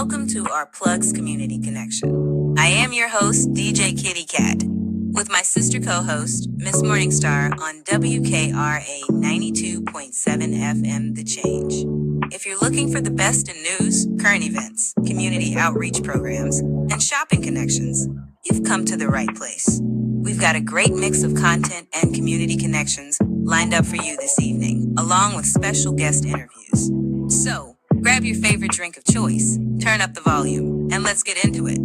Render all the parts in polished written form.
welcome to our Plugs Community Connection. I am your host, DJ Kitty Cat, with my sister co-host, Miss Morningstar on WKRA 92.7 FM The Change. If you're looking for the best in news, current events, community outreach programs, and shopping connections, you've come to the right place. We've got a great mix of content and community connections lined up for you this evening, along with special guest interviews. So, grab your favorite drink of choice, turn up the volume, and let's get into it.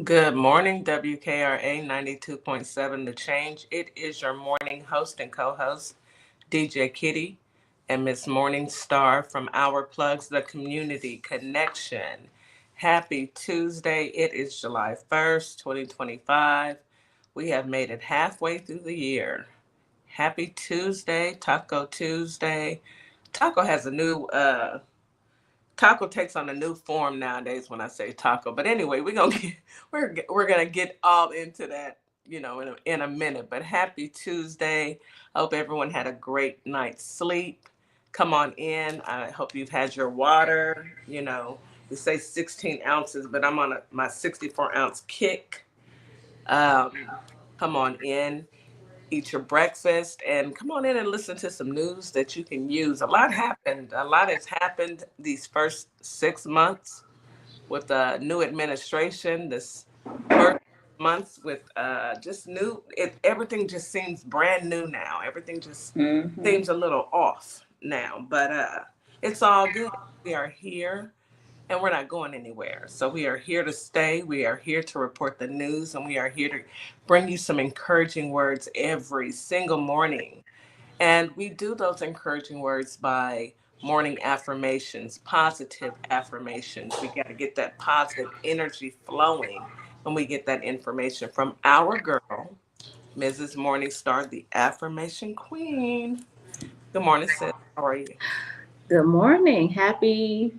Good morning, WKRA 92.7 The Change. It is your morning host and co-host, DJ Kitty, and Miss Morningstar from Our Plugs, the Community Connection. Happy Tuesday. It is July 1st, 2025. We have made it halfway through the year. Happy Tuesday, Taco Tuesday. Taco has a new taco takes on a new form nowadays when I say taco. But anyway, we're gonna get all into that, in a minute. But happy Tuesday. I hope everyone had a great night's sleep. Come on in. I hope you've had your water. We say 16 ounces, but I'm on my 64-ounce kick. Come on in. Eat your breakfast and come on in and listen to some news that you can use. A lot has happened these first 6 months with the new administration. This first months with just new, everything just seems brand new now. Everything just seems a little off now, but it's all good. We are here and we're not going anywhere. So we are here to stay. We are here to report the news, and we are here to bring you some encouraging words every single morning. And we do those encouraging words by morning affirmations, positive affirmations. We got to get that positive energy flowing when we get that information from our girl, Mrs. Morningstar, the affirmation queen. Good morning, sis. How are you? Good morning. Happy,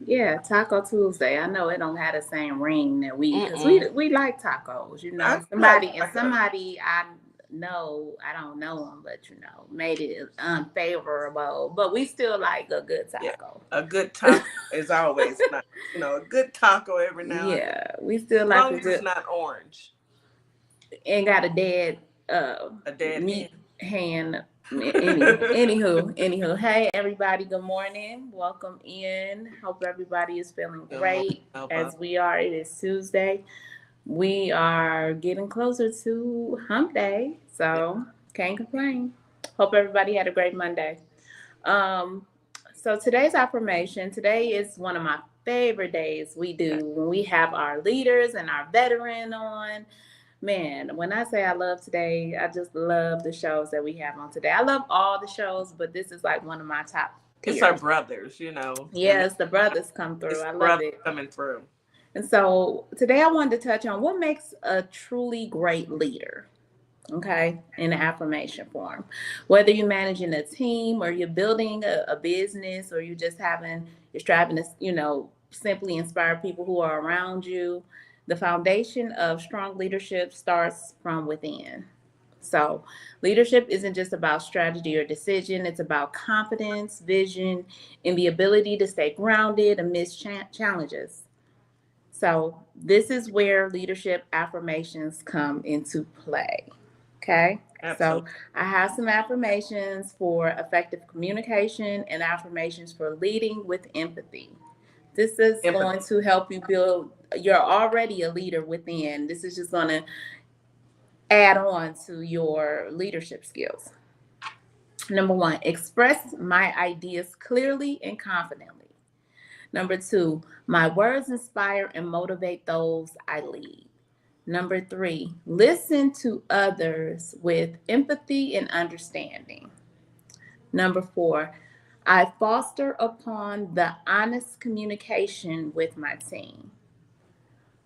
Taco Tuesday. I know it don't have the same ring that because we like tacos, Somebody I know, I don't know them, but made it unfavorable. But we still like a good taco. Yeah, a good taco is always nice. A good taco every now and then. Yeah, we still like as long as it's not orange. And got a dead meat hand. Anywho, hey everybody, good morning, welcome in. Hope everybody is feeling great as we are. It is Tuesday. We are getting closer to hump day, so can't complain. Hope everybody had a great Monday. So today's affirmation, today is one of my favorite days we do when we have our leaders and our veteran on. Man, when I say I love today, I just love the shows that we have on today. I love all the shows, but this is like one of my top tiers. It's our brothers, Yes, the brothers come through. I love it. Coming through. And so today I wanted to touch on what makes a truly great leader, okay, in the affirmation form. Whether you're managing a team or you're building a business or you're striving to, simply inspire people who are around you. The foundation of strong leadership starts from within. So leadership isn't just about strategy or decision. It's about confidence, vision, and the ability to stay grounded amidst challenges. So this is where leadership affirmations come into play. Okay. Absolutely. So I have some affirmations for effective communication and affirmations for leading with empathy. This is going to help you build. You're already a leader within. This is just going to add on to your leadership skills. Number 1, express my ideas clearly and confidently. Number 2, my words inspire and motivate those I lead. Number 3, listen to others with empathy and understanding. Number 4, I foster upon the honest communication with my team.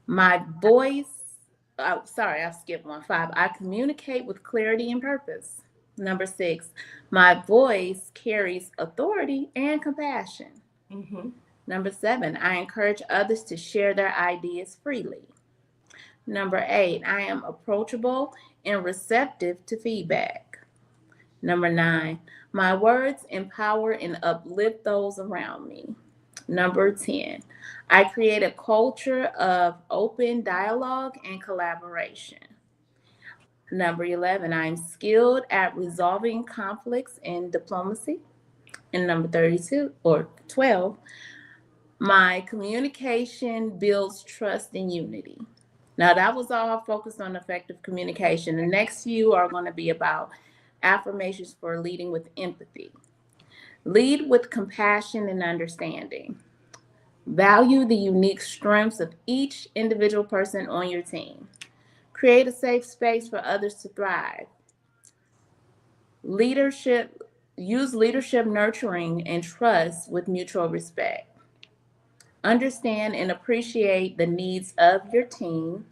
My voice Oh, sorry, I skipped one. 5, I communicate with clarity and purpose. Number 6, my voice carries authority and compassion. Mm-hmm. Number 7, I encourage others to share their ideas freely. Number 8, I am approachable and receptive to feedback. Number 9, my words empower and uplift those around me. Number 10, I create a culture of open dialogue and collaboration. Number 11, I'm skilled at resolving conflicts in diplomacy. And number 32 or 12, my communication builds trust and unity. Now, that was all focused on effective communication. The next few are going to be about affirmations for leading with empathy. Lead with compassion and understanding. Value the unique strengths of each individual person on your team. Create a safe space for others to thrive. Leadership, use leadership nurturing and trust with mutual respect. Understand and appreciate the needs of your team.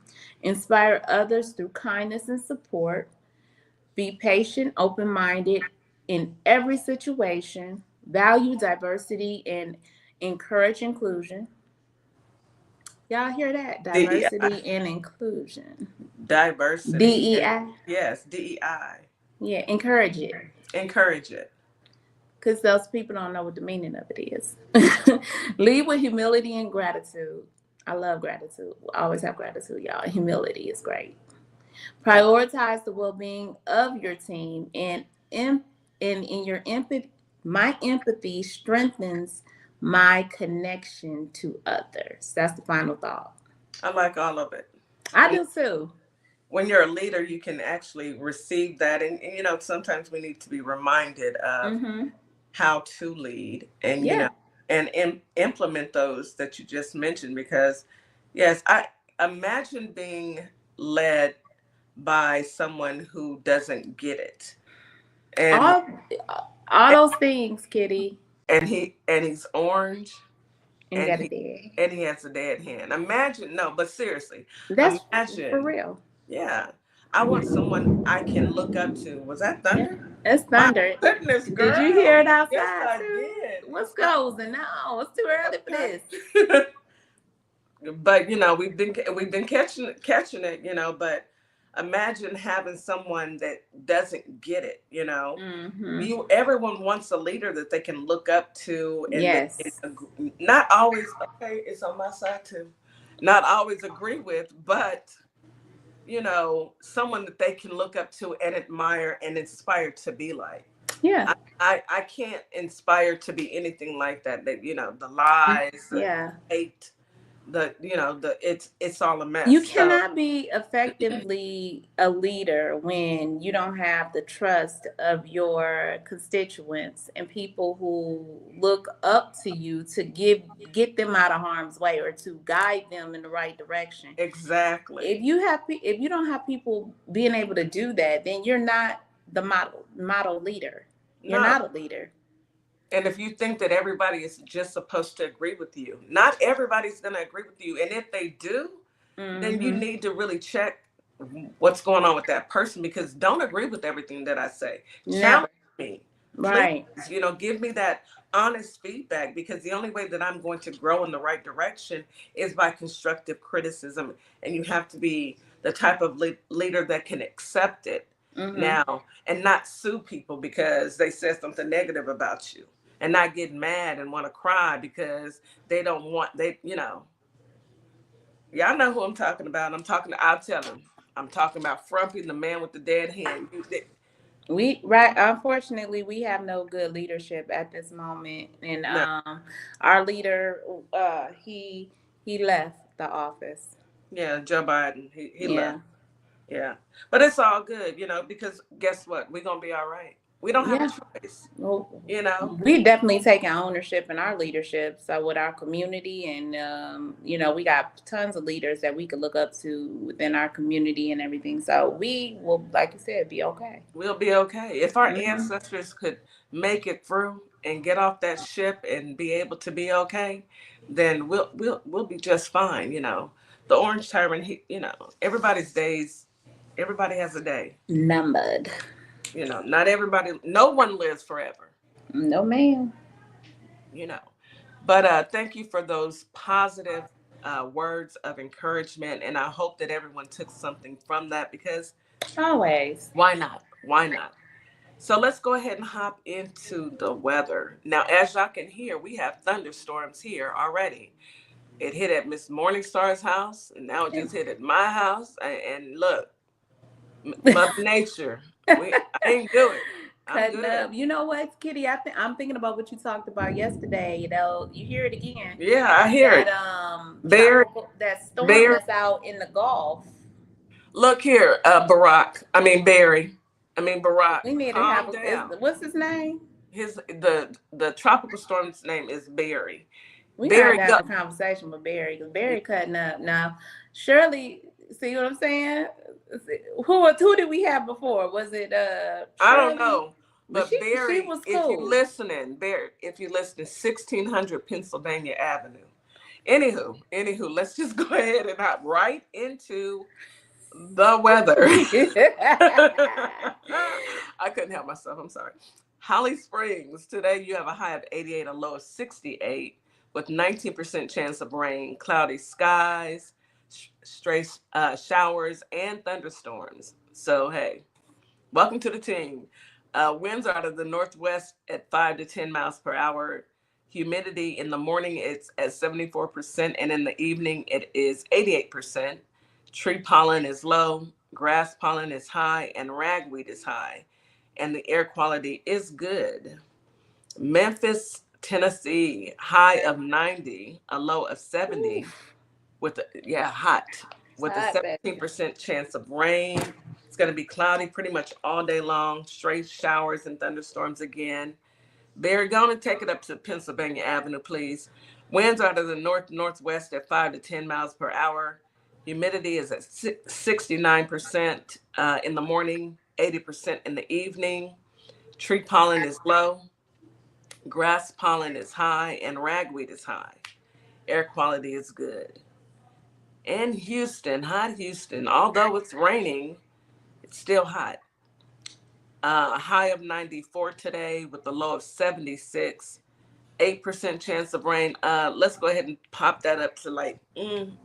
Inspire others through kindness and support. Be patient, open minded in every situation. Value diversity and encourage inclusion. Y'all hear that? DEI. Diversity and inclusion. Diversity. And DEI. yes, DEI. Yeah, encourage it. Encourage it. Because those people don't know what the meaning of it is. Lead with humility and gratitude. I love gratitude. I always have gratitude, y'all. Humility is great. Prioritize the well-being of your team, and in your empathy, my empathy strengthens my connection to others. That's the final thought. I like all of it. I When do too. when you're a leader, you can actually receive that, and sometimes we need to be reminded of Mm-hmm. how to lead, and Yeah. implement those that you just mentioned. Because yes, I imagine being led by someone who doesn't get it, and All all those things, Kitty. he's orange, And you and got a he dad. and he has a dead hand. Imagine, no, but seriously, That's for imagine. real. Yeah, I want someone I can look up to. Was that Yeah. thunder? It's My thunder. goodness, Did you hear girl. it Yes, outside I too? did. What's It's not goes? And no, it's too early for this. okay. But we've been catching it. But imagine having someone that doesn't get it. Mm-hmm. Everyone wants a leader that they can look up to, and they can Yes. not always, okay, it's on my side too, not always agree with, but someone that they can look up to and admire and inspire to be like. Yeah. I can't inspire to be anything like that. That the lies, the Yeah. hate, the it's all a You mess. So cannot be effectively a leader when you don't have the trust of your constituents and people who look up to you to get them out of harm's way or to guide them in the right direction. exactly. If you don't have people being able to do that, then you're not the model leader. You're No. not a leader. And if you think that everybody is just supposed to agree with you, not everybody's going to agree with you. And if they do, then you Mm-hmm. need to really check what's going on with that person, because don't agree with everything that I say. Never. Challenge me, please. Right. Give me that honest feedback, because the only way that I'm going to grow in the right direction is by constructive criticism. And you have to be the type of leader that can accept it Mm-hmm. now and not sue people because they said something negative about you, and not get mad and want to cry because they don't want y'all know who I'm talking about. I'll tell him. I'm talking about Frumpy, the man with the dead hand. Unfortunately, we have no good leadership at this moment, and No, our leader, he left the office. yeah, Joe Biden. He left. Yeah. Yeah, but it's all good, because guess what? We're gonna be all right. We don't have a Yeah. choice, Well, you know. we definitely taking ownership in our leadership. So with our community, and we got tons of leaders that we could look up to within our community and everything. So we will, like you said, be okay. We'll be okay. If our Hmm. ancestors could make it through and get off that ship and be able to be okay, then we'll be just fine. The orange tyrant, everybody's days, everybody has a day. Numbered. Not everybody, no one lives forever, No, ma'am. you know. But thank you for those positive words of encouragement. And I hope that everyone took something from that, because Always. why not? Why not? So let's go ahead and hop into the weather. Now, as y'all can hear, we have thunderstorms here already. It hit at Miss Morningstar's house, and now it just hit at my house. And look, Mother Nature, I ain't do it. I'm Cutting good. up. You know what, Kitty? I'm thinking about what you talked about yesterday. You hear it again. Yeah, I hear it. Barry, that storm Barry. that's out in the Gulf. Look here, Barry. Barack. We need to Calm have down. what's his name? The tropical storm's name is Barry. We Barry, gotta have a conversation with Barry, because Barry cutting up now. Shirley, see what I'm saying? Who did we have before? Was it Shirley? I don't know. But But Barry, she was cool. Barry, if you listen, 1600 Pennsylvania Avenue. Anywho, let's just go ahead and hop right into the weather. I couldn't help myself. I'm sorry. Holly Springs, today you have a high of 88, a low of 68, with 19% chance of rain, cloudy skies, stray showers, and thunderstorms. So, hey, welcome to the team. Winds are out of the northwest at 5 to 10 miles per hour. Humidity in the morning, it's at 74%, and in the evening, it is 88%. Tree pollen is low, grass pollen is high, and ragweed is high. And the air quality is good. Memphis, Tennessee, high of 90, a low of 70, hot, with a 17% chance of rain. It's going to be cloudy pretty much all day long, straight showers and thunderstorms again. Barry, go and take it up to Pennsylvania Avenue, please. Winds are out of the northwest at 5 to 10 miles per hour. Humidity is at 69% in the morning, 80% in the evening. Tree pollen is low, grass pollen is high, and ragweed is high. Air quality is good. And Houston, hot Houston, although it's raining, it's still hot. A high of 94 today with a low of 76. 8% chance of rain. Let's go ahead and pop that up to like 80%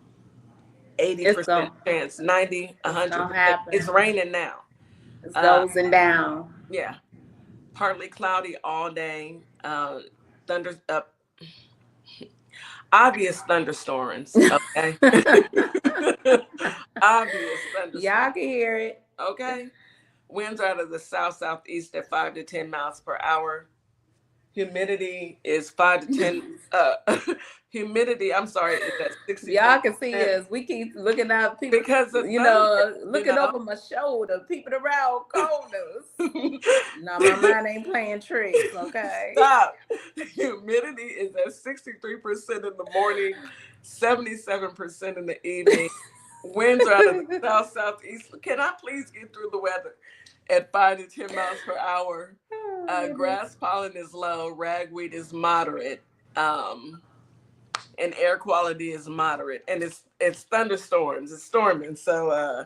chance, 90, 100%. It's raining now. It's dozing down. Yeah. Partly cloudy all day. Obvious thunderstorms. Okay. Obvious thunderstorms. Y'all can hear it. Okay. Winds out of the southeast at 5 to 10 miles per hour. Humidity is 5 to 10. Humidity, I'm sorry, is at 60. Y'all can see us. We keep looking out people because of looking over my shoulder, peeping around corners. No, my mind ain't playing tricks. Okay. Stop. Humidity is at 63% in the morning, 77% in the evening. Winds are out of the southeast. Can I please get through the weather? At 5 to 10 miles per hour. Grass pollen is low, ragweed is moderate, and air quality is moderate. And it's thunderstorms, it's storming. So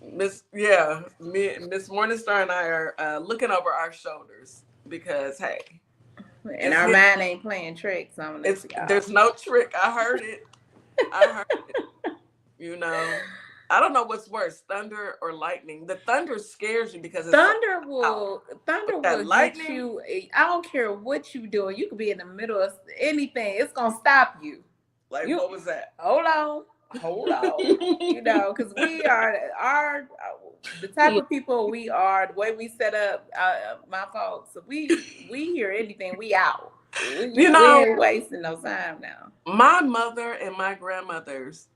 Miss Morningstar and I are looking over our shoulders because hey. And our mind ain't playing tricks on this. There's no trick. I heard it. I don't know what's worse, thunder or lightning. The thunder scares you because thunder will get you. I don't care what you doing. You could be in the middle of anything. It's gonna stop you. Like what was that? Hold on. Because we are the type of people we are. The way we set up my folks. We hear anything. We out. We ain't wasting no time now. My mother and my grandmothers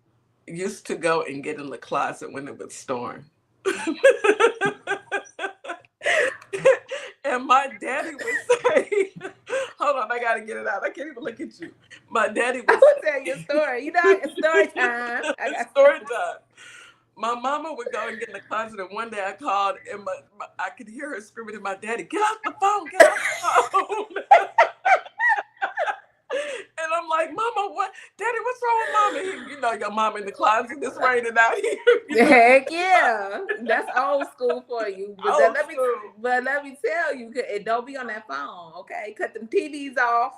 used to go and get in the closet when it would storm. And my daddy would say, hold on, I gotta get it out. I can't even look at you. My daddy would tell you a story. It's story time. Story time. My mama would go and get in the closet, and one day I called, and I could hear her screaming to my daddy, get off the phone, get off the phone. And I'm I'm like, Mama, what? Daddy, what's wrong with Mama? You know, your mom in the closet, it's raining out here. You know? Heck yeah, that's old school for you. But Old let me, school. but let me tell you, and don't be on that phone, okay? Cut them TVs off,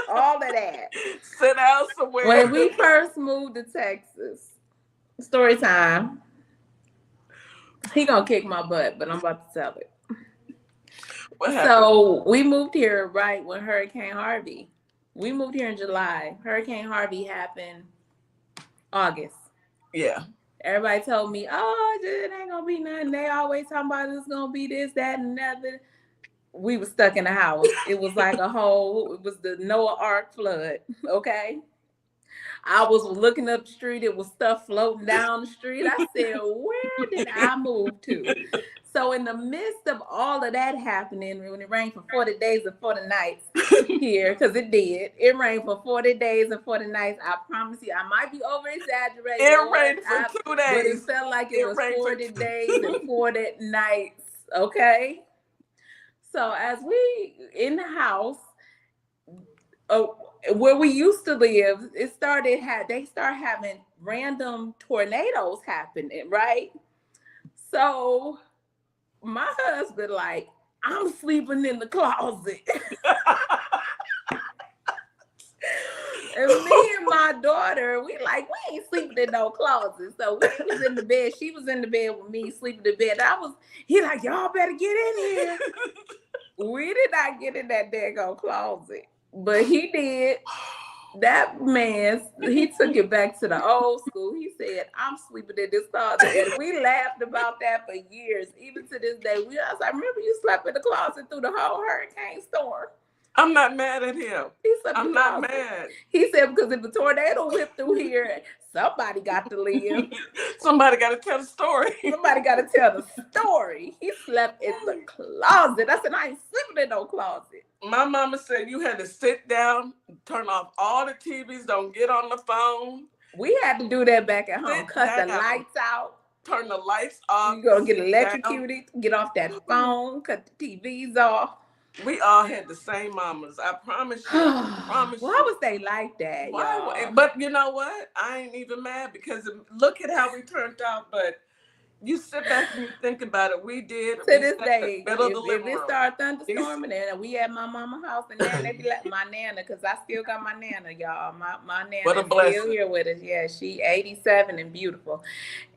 all of that. Sit down somewhere. When we first moved to Texas, story time. He gonna kick my butt, but I'm about to tell it. What happened? So we moved here right when Hurricane Harvey. We moved here in July. Hurricane Harvey happened August. Yeah. Everybody told me, oh, it ain't gonna be nothing. They always talking about it's gonna be this, that, and nothing. We were stuck in the house. It was like it was the Noah Ark flood, okay? I was looking up the street. It was stuff floating down the street. I said, where did I move to? So in the midst of all of that happening, when it rained for 40 days and 40 nights here, because it did. It rained for 40 days and 40 nights. I promise you, I might be over-exaggerating. It rained for 2 days. But it felt like it was 40 days and 40 nights, okay? So as we in the house, where we used to live, they start having random tornadoes happening, right? So my husband, like, I'm sleeping in the closet. And me and my daughter, we ain't sleeping in no closet. So we was in the bed. She was in the bed with me, sleeping in the bed. He like, y'all better get in here. We did not get in that daggone closet. But he did. That man, he took it back to the old school. He said, I'm sleeping in this closet. And we laughed about that for years. Even to this day, I was like, remember you slept in the closet through the whole hurricane storm? I'm not mad at him. I'm not mad. He said, because if a tornado whipped through here, somebody got to live. Somebody got to tell the story. Somebody got to tell the story. He slept in the closet. I said, I ain't sleeping in no closet. My mama said you had to sit down, turn off all the TVs, don't get on the phone. We had to do that back at home. Cut the lights out. Turn the lights off. You're going to get electrocuted. Get off that phone. Cut the TVs off. We all had the same mamas. I promise you. Why was they like that, y'all? But you know what? I ain't even mad because look at how we turned out. But you sit back and you think about it. We did. To this day, if it started thunderstorming and we at my mama's house and then they be like, my nana, because I still got my nana, y'all. My nana is still here with us. Yeah, she 87 and beautiful.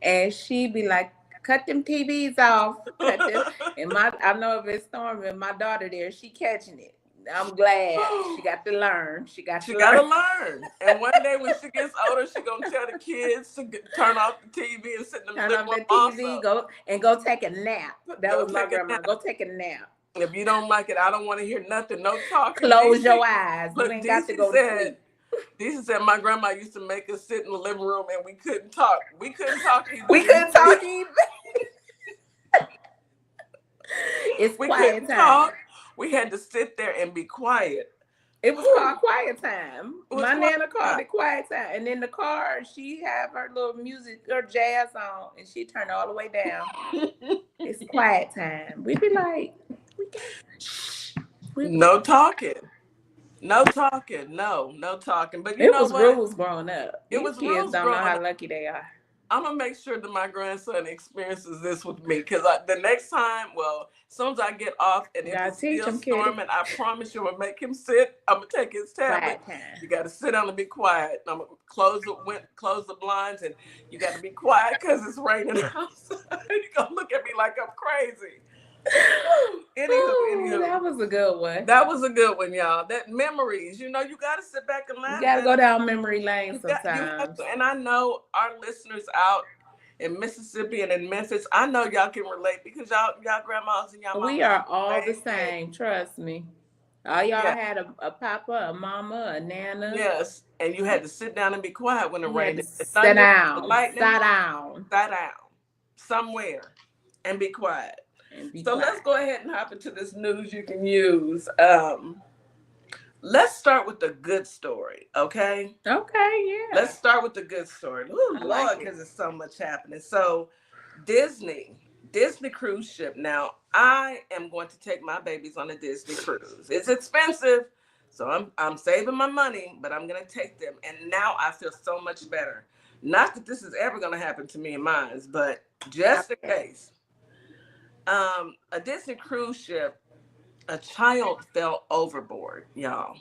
And she be like, cut them TVs off. And I know if it's storming, my daughter there, she catching it. I'm glad. She got to learn. She got to learn. And one day when she gets older, she gonna tell the kids to turn off the TV and sit in the living room. Turn off the TV, go take a nap. That was my grandma. Go take a nap. If you don't like it, I don't want to hear nothing. No talking. Close your eyes. You ain't got to go to sleep. Deezy said my grandma used to make us sit in the living room and we couldn't talk. We couldn't talk either. It's quiet time. We had to sit there and be quiet. It was called quiet time. My nana called it quiet time. And in the car, she have her little music, her jazz on, and she turned all the way down. It's quiet time. We be like, no talking. No talking. No talking. But you know what? It was rules growing up. It was kids rules don't know how up. lucky they are. I'm going to make sure that my grandson experiences this with me because the next time, as soon as I get off and if it's still storming, I promise you I'm going to make him sit. I'm going to take his tablet. You got to sit down and be quiet. I'm going to close the blinds and you got to be quiet because it's raining outside. You're going to look at me like I'm crazy. Anywho, that was a good one. That was a good one, y'all. That memories, you got to sit back and laugh. You got to go down memory lane sometimes. And I know our listeners out in Mississippi and in Memphis, I know y'all can relate because y'all grandmas and y'all mamas. We are all the same, trust me. All y'all had a papa, a mama, a nana. Yes, and you had to sit down and be quiet when it rained. Sit down somewhere and be quiet. So let's go ahead and hop into this news you can use. Let's start with the good story, okay? Okay, yeah. Let's start with the good story. Ooh, Lord, because there's so much happening. So Disney cruise ship. Now, I am going to take my babies on a Disney cruise. It's expensive, So I'm saving my money, but I'm gonna take them. And now I feel so much better. Not that this is ever gonna happen to me and mine, but just in case. A Disney cruise ship, a child fell overboard, y'all.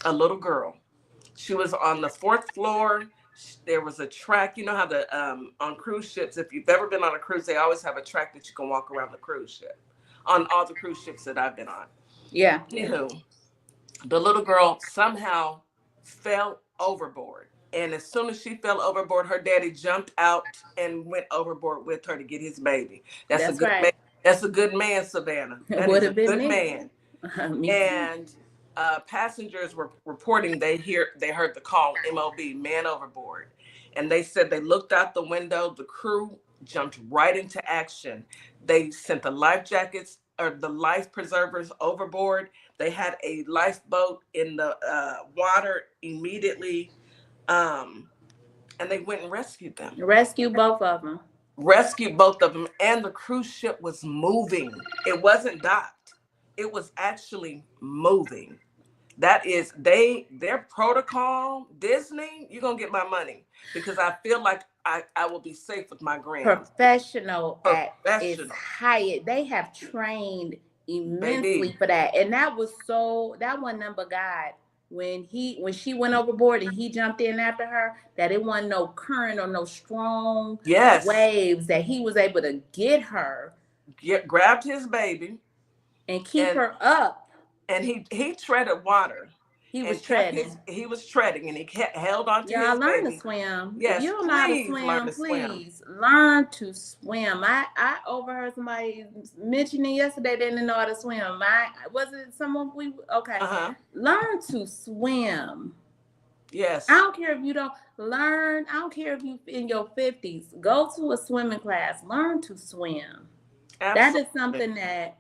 A little girl. She was on the fourth floor. There was a track. You know how the on cruise ships, if you've ever been on a cruise, they always have a track that you can walk around the cruise ship. On all the cruise ships that I've been on. Yeah. Anywho, the little girl somehow fell overboard. And as soon as she fell overboard, her daddy jumped out and went overboard with her to get his baby. That's a good right. man. That's a good man, Savannah. That is a good man. And passengers were reporting they heard the call, MOB, man overboard. And they said they looked out the window. The crew jumped right into action. They sent the life jackets or the life preservers overboard. They had a lifeboat in the water immediately. And they went and rescued them. Rescued both of them. And the cruise ship was moving. It wasn't docked. It was actually moving. That is their protocol. Disney, you're gonna get my money because I feel like I will be safe with my grand. Professional at its highest. They have trained immensely for that, and that one number God. When she went overboard and he jumped in after her, that it wasn't no current or no strong waves, that he was able to get her, grabbed his baby, and keep her up. And he treaded water. He was treading, and he held on to his baby. Y'all learn to swim. Yes, if you don't know how to swim, please learn to swim. I overheard somebody mentioning yesterday they didn't know how to swim. Was it someone okay. Learn to swim. Yes. I don't care if you don't learn. I don't care if you in your 50s. Go to a swimming class. Learn to swim. Absolutely. That is something that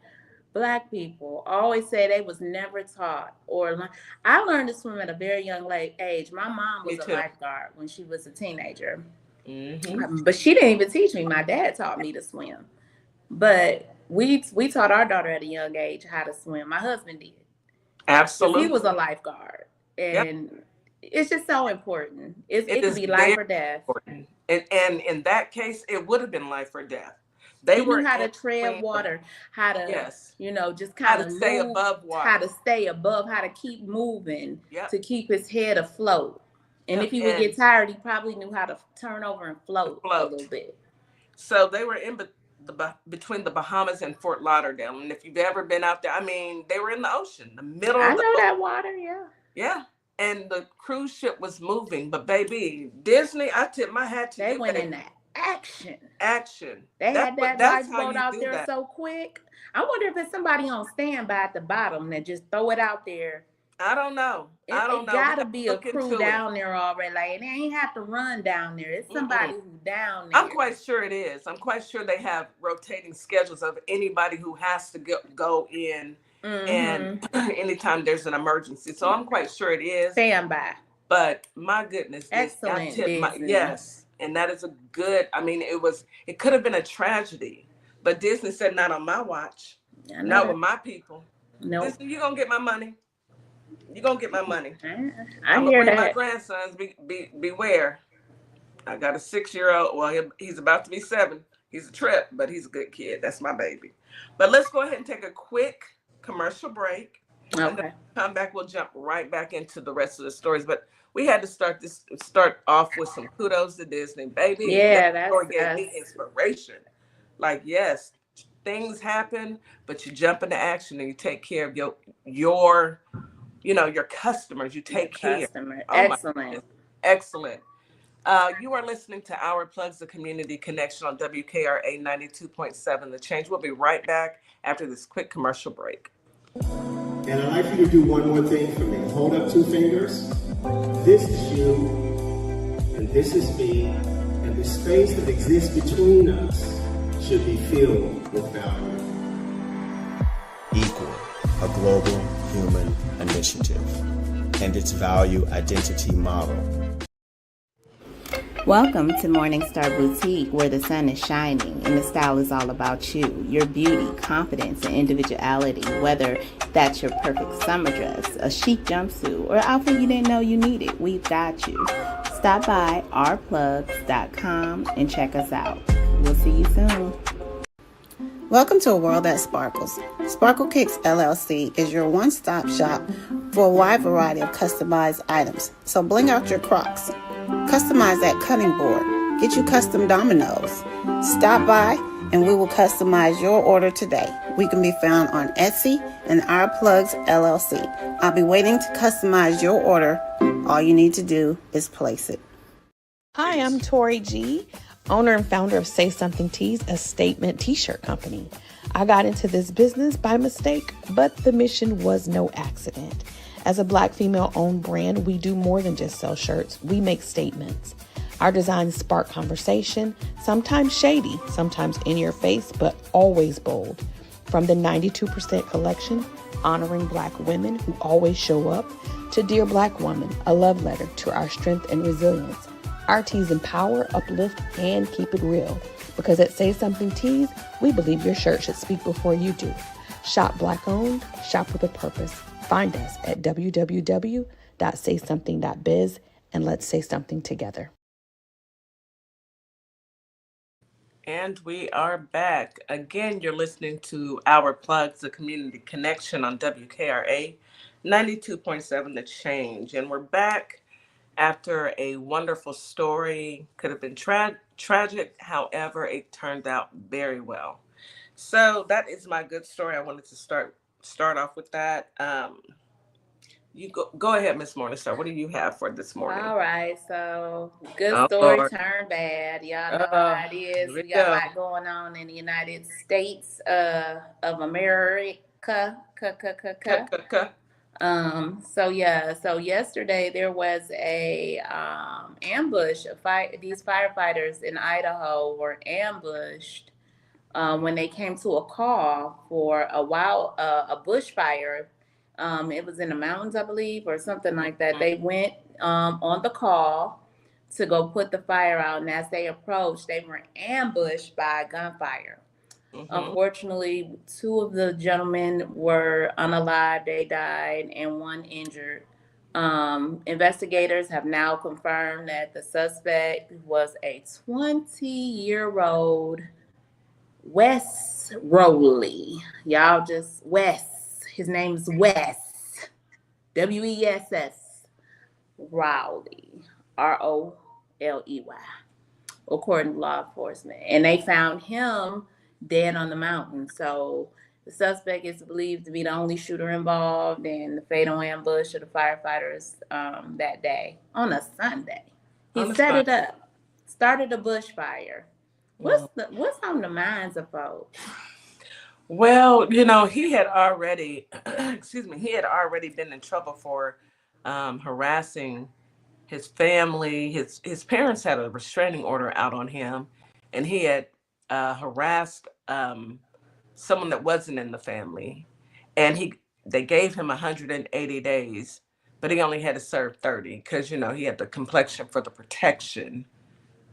Black people always say they was never taught or learn. I learned to swim at a very young age. My mom was a lifeguard when she was a teenager, but she didn't even teach me. My dad taught me to swim, but we taught our daughter at a young age how to swim. My husband did. Absolutely, he was a lifeguard, and it's just so important. It could be life or death. Important. And in that case, it would have been life or death. They knew how to tread water, how to, just kind of stay above water, how to stay above, how to keep moving, to keep his head afloat. And if he would get tired, he probably knew how to turn over and float a little bit. So they were between the Bahamas and Fort Lauderdale. And if you've ever been out there, I mean, they were in the ocean, the middle of the ocean. That water, yeah. Yeah. And the cruise ship was moving. But baby, Disney, I tip my hat to you. They went in that. Action. They had that lifeboat out there so quick. I wonder if it's somebody on standby at the bottom that just throw it out there. I don't know. It gotta be a crew down there already. Like, they ain't have to run down there. It's somebody who's down there. I'm quite sure it is. I'm quite sure they have rotating schedules of anybody who has to go in and anytime there's an emergency. So I'm quite sure it is. Standby. But my goodness. Excellent. Yes. And that is it could have been a tragedy, but Disney said, not on my watch, not with my people. No, Disney, you're going to get my money. You're going to get my money. I hear that. My grandsons, beware. I got a 6-year-old. Well, he's about to be 7. He's a trip, but he's a good kid. That's my baby. But let's go ahead and take a quick commercial break. Okay. And then come back, we'll jump right back into the rest of the stories. But we had to start off with some kudos to Disney, baby. Yeah, that's gave me inspiration. Like, yes, things happen, but you jump into action and you take care of your customers. You take care. Excellent. Excellent. You are listening to Our Plugs, the Community Connection on WKRA 92.7 The Change. We'll be right back after this quick commercial break. And I'd like you to do one more thing for me. Hold up 2 fingers. This is you, and this is me, and the space that exists between us should be filled with value. Equal, a global human initiative, and its value identity model. Welcome to Morningstar Boutique, where the sun is shining and the style is all about you, your beauty, confidence, and individuality. Whether that's your perfect summer dress, a chic jumpsuit, or outfit you didn't know you needed, we've got you. Stop by ourplugs.com and check us out. We'll see you soon. Welcome to a world that sparkles. Sparkle Kicks LLC is your one-stop shop for a wide variety of customized items. So bling out your Crocs. Customize that cutting board. Get you custom dominoes. Stop by and we will customize your order today. We can be found on Etsy and Our Plugs LLC. I'll be waiting to customize your order. All you need to do is place it. Hi, I'm Tori G., owner and founder of Say Something Tees, a statement t-shirt company. I got into this business by mistake, but the mission was no accident. As a Black female-owned brand, we do more than just sell shirts. We make statements. Our designs spark conversation, sometimes shady, sometimes in your face, but always bold. From the 92% collection, honoring Black women who always show up, to Dear Black Woman, a love letter to our strength and resilience. Our tees empower, uplift, and keep it real. Because at Say Something Tees, we believe your shirt should speak before you do. Shop Black-owned, shop with a purpose. Find us at www.saysomething.biz and let's say something together. And we are back. Again, you're listening to Our Plugs, the Community Connection on WKRA 92.7 The Change. And we're back after a wonderful story. Could have been tragic. However, it turned out very well. So that is my good story. I wanted to start off with that. You go ahead, Miss Morningstar. What do you have for this morning? All right, so good Oh, story Lord. turned bad. Y'all know how it is. Here we We got a go. lot going on in the United States of America. So yesterday there was a ambush. These firefighters in Idaho were ambushed when they came to a call for a bushfire. It was in the mountains, I believe, or something like that. They went on the call to go put the fire out, and as they approached, they were ambushed by gunfire. Unfortunately, 2 of the gentlemen were unalived. They died, and 1 injured. Investigators have now confirmed that the suspect was a 20-year-old Wes Rowley. Y'all just Wes. His name's Wes. Wess. Rowley. Roley. According to law enforcement. And they found him dead on the mountain. So the suspect is believed to be the only shooter involved in the fatal ambush of the firefighters that day on a Sunday. He set it up, started a bushfire. What's on the minds of folks? Well, he had already, he had already been in trouble for harassing his family. His parents had a restraining order out on him, and he had harassed someone that wasn't in the family, and they gave him 180 days, but he only had to serve 30 because he had the complexion for the protection.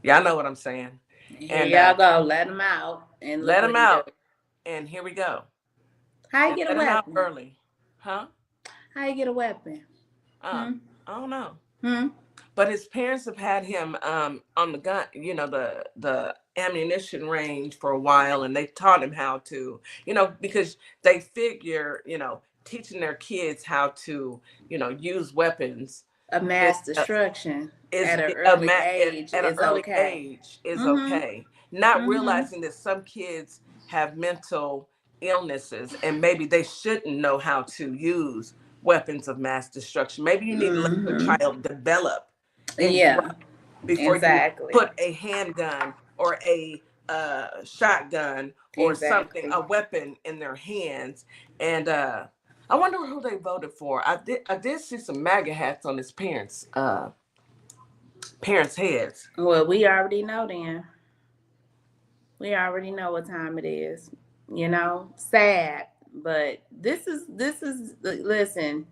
Y'all know what I'm saying? Here y'all go. Let him out and let him out. And here we go. How you get a weapon? Let him out early, huh? How you get a weapon? I don't know. But his parents have had him on the gun, the ammunition range for a while, and they taught him how to, because they figure, teaching their kids how to, use weapons of mass destruction at an early age is okay. Not realizing that some kids have mental illnesses and maybe they shouldn't know how to use weapons of mass destruction. Maybe you need to let the child develop. Before you put a handgun or a shotgun or something, a weapon in their hands. And I wonder who they voted for. I did see some MAGA hats on his parents' heads. Well, we already know then. We already know what time it is. Sad, but this is listen.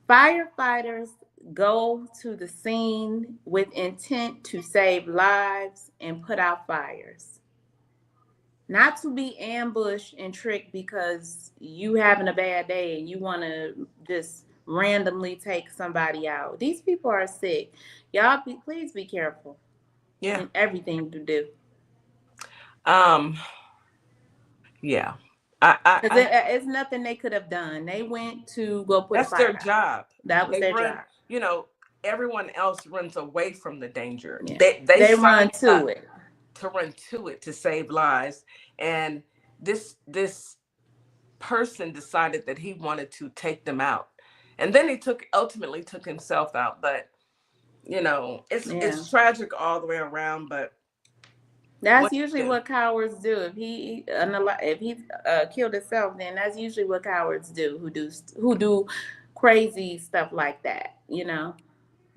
Firefighters go to the scene with intent to save lives and put out fires. Not to be ambushed and tricked because you having a bad day and you want to just randomly take somebody out. These people are sick. Y'all, please be careful Yeah. in everything to do. Yeah. Because it's nothing they could have done. They went to go put a That's their fire out. job. That was They their run, job. you know, everyone else runs away from the danger. Yeah. They run signed to up it. to run to it to save lives. And this person decided that he wanted to take them out. And then he ultimately took himself out. But you know, Yeah. it's tragic all the way around, but That's what usually to do? what cowards do. If he killed himself, then that's usually what cowards do. Who do crazy stuff like that. You know,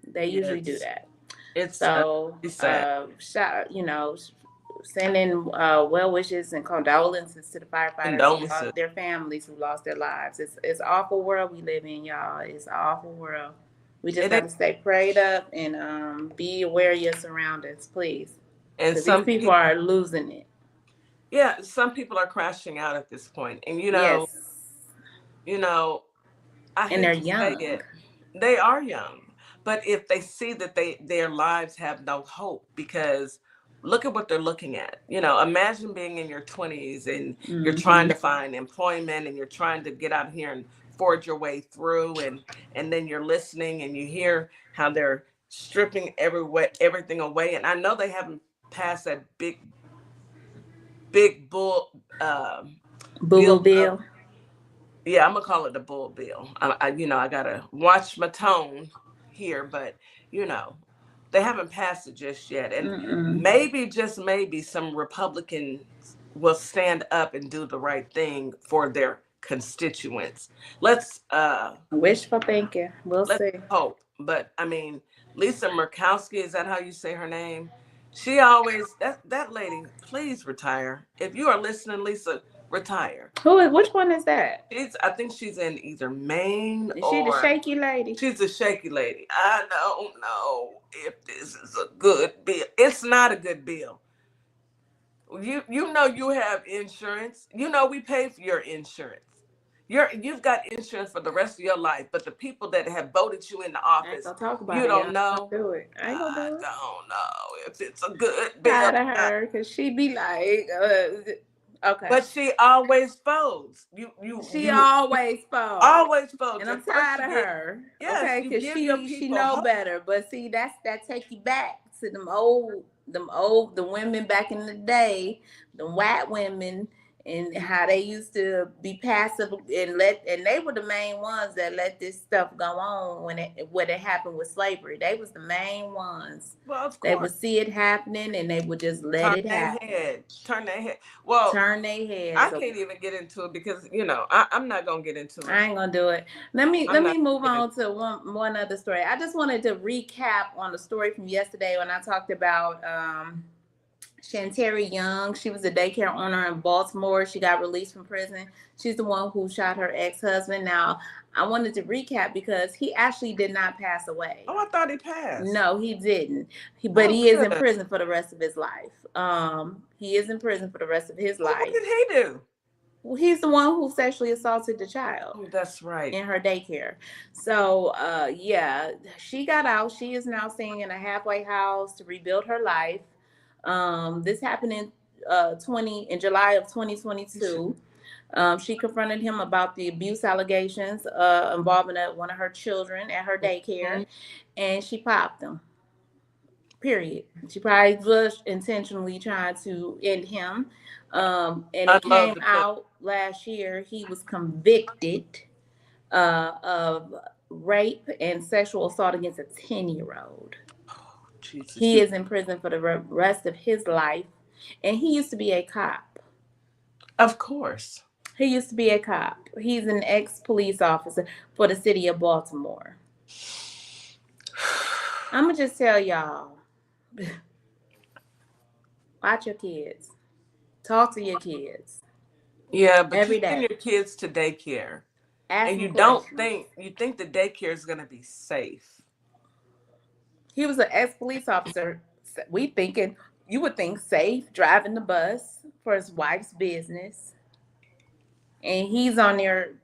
they Yeah, usually do that. it's So, it's sad. sending well wishes and condolences to the firefighters who Condolences. lost their families, who lost their lives. It's an awful world we live in, y'all. It's an awful world. We just It got is. to stay prayed up and be aware of your surroundings, please, And because these some people people, are losing it. yeah, some people are crashing out at this point. And Yes, you know, I and they're hate to say young. it, they are young. But if they see that their lives have no hope, because look at what they're looking at. You know, imagine being in your 20s and you're trying Hmm. to find employment and you're trying to get out here and forge your way through, and then you're listening and you hear how they're stripping everything away. And I know they haven't passed that big bull Boo Boo bill of, Bill. yeah, I'm gonna call it the bull bill. I gotta watch my tone here, but you know, they haven't passed it just yet. And Mm-mm. maybe, just maybe, some Republicans will stand up and do the right thing for their constituents. Let's Wishful thinking. We'll let's see. hope. But I mean, Lisa Murkowski, is that how you say her name? She always, that lady, please retire. If you are listening, Lisa, retire. Who? Which one is that? I think she's in either Maine Is she the or shaky lady? she's a shaky lady. I don't know if this is a good bill. It's not a good bill. You know you have insurance. You know we pay for your insurance. You've got insurance for the rest of your life. But the people that have voted you into I ain't office, gonna talk about you it. Y'all don't ain't gonna know. do it. I ain't gonna I do it. don't know if it's a good bill Tired or of not. her because she be like, okay. But she always folds. She You always falls. always folds. And I'm At first tired you of get, her. yes, Okay, you because give your she people know hope. better. But see, that take you back to the women back in the day, the white women, and how they used to be passive and they were the main ones that let this stuff go on when it happened with slavery. They was the main ones. Well, of They course. would see it happening and they would just let Turn it their happen. head. Turn their head. Well, Turn their heads. I So can't even get into it because I'm not gonna get into it. I ain't gonna do it. Let I'm me not move gonna get on to one other story. I just wanted to recap on the story from yesterday when I talked about Shanteri Young. She was a daycare owner in Baltimore. She got released from prison. She's the one who shot her ex-husband. Now, I wanted to recap because he actually did not pass away. Oh, I thought he passed. No, he didn't. But Oh, he is in good. prison for the rest of his life. He is in prison for the rest of his Well, what life. did he do? Well, he's the one who sexually assaulted the child Oh, that's right. in her daycare. So yeah, she got out. She is now staying in a halfway house to rebuild her life. This happened in July of 2022. She confronted him about the abuse allegations involving one of her children at her daycare, Mhm. and she popped him. Period. She probably was intentionally trying to end him. And it Unload came the clip. out last year. He was convicted of rape and sexual assault against a 10-year-old. Oh, Jesus, He is in prison for the rest of his life. And he used to be a cop. of course. He used to be a cop. He's an ex-police officer for the city of Baltimore. I'm going to just tell y'all, watch your kids. Talk to your kids. Yeah, but you Every send day. your kids to daycare, Ask and them you don't questions. think the daycare is gonna be safe. He was an ex-police officer. You would think safe, driving the bus for his wife's business, and he's on there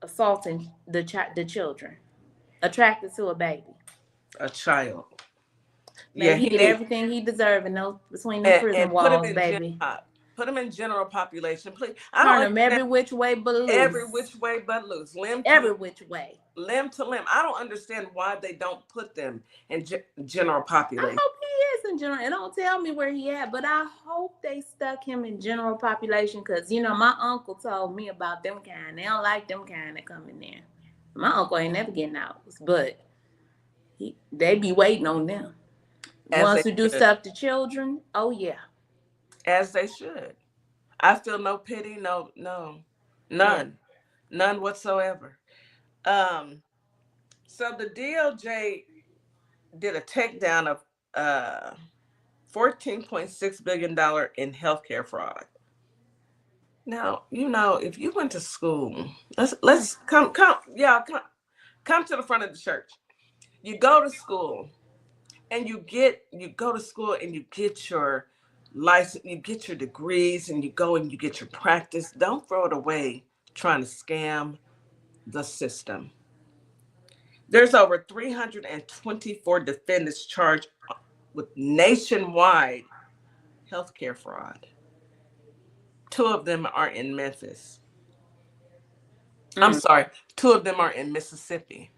assaulting the children, attracted to a baby. A child. Yeah, Baby, he he get need everything he deserved in those between them prison and put him walls, in baby. put him in general population, please. I don't Turn him understand every which way but every loose. which way but loose, Every which way. limb to limb. I don't understand why they don't put them in general I population. hope he is in general. And don't tell me where he at, but I hope they stuck him in general population because, my uncle told me about them kind. They don't like them kind that come in there. My uncle ain't never getting out, but they be waiting on them. As Ones they who do should. stuff to children, oh yeah. As they should. I feel no pity, none. Yeah. None whatsoever. So the DOJ did a takedown of $14.6 billion in healthcare fraud. Now, if you went to school, let's come to the front of the church. You go to school and you go to school and you get your license, you get your degrees, and you go and you get your practice. Don't throw it away trying to scam the system. There's over 324 defendants charged with nationwide healthcare fraud. 2 of them are in Memphis. I'm sorry, 2 of them are in Mississippi.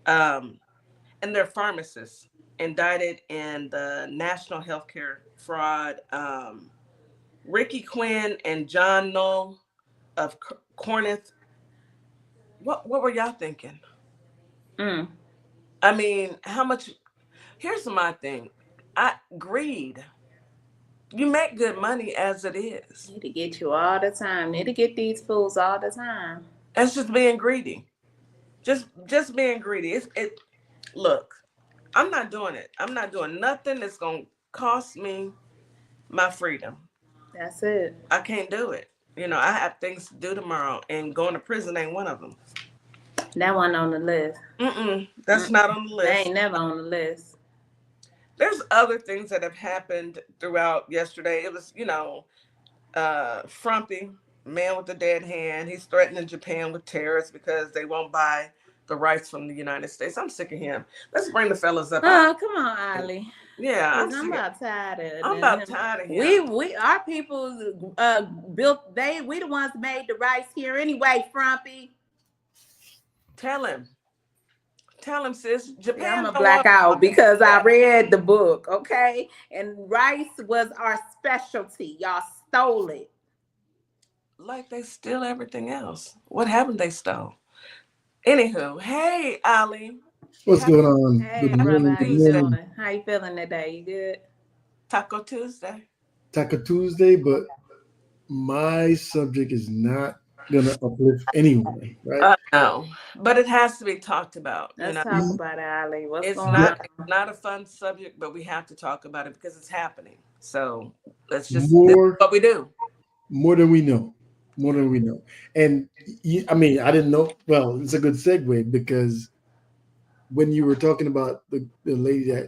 And they're pharmacists indicted in the national healthcare fraud. Ricky Quinn and John Knoll of Corneth. What were y'all thinking? I mean, how much? Here's my thing. Greed. You make good money as it is. It'll get you all the time. It'll get these fools all the time. That's just being greedy. Just being greedy. Look, I'm not doing it. I'm not doing nothing that's gonna cost me my freedom. That's it. I can't do it. I have things to do tomorrow, and going to prison ain't one of them. That one on the list. That's not on the list. That ain't never on the list. There's other things that have happened throughout yesterday. It was, Frumpy, man with the dead hand. He's threatening Japan with tariffs because they won't buy the rights from the United States. I'm sick of him. Let's bring the fellas up. Oh, come on, Ollie. Yeah, I'm about tired of it. I'm about tired of him. We our people built. We the ones that made the rice here anyway. Frumpy. Tell him, sis. Japan. Yeah, I'm a black out because I read the book. Okay, and rice was our specialty. Y'all stole it. Like they steal everything else. What happened? They stole. Anywho, hey, Ollie. What's going on? Hey, Good brother, morning. how you doing? How you feeling today? You good? Taco Tuesday. Taco Tuesday, but my subject is not gonna uplift anyone, right? No, but it has to be talked about. Let's talk about it, Ali. What's going on? It's not a fun subject, but we have to talk about it because it's happening. So let's just More, this is what we do. More than we know. And I mean, I didn't know. Well, it's a good segue because when you were talking about the lady that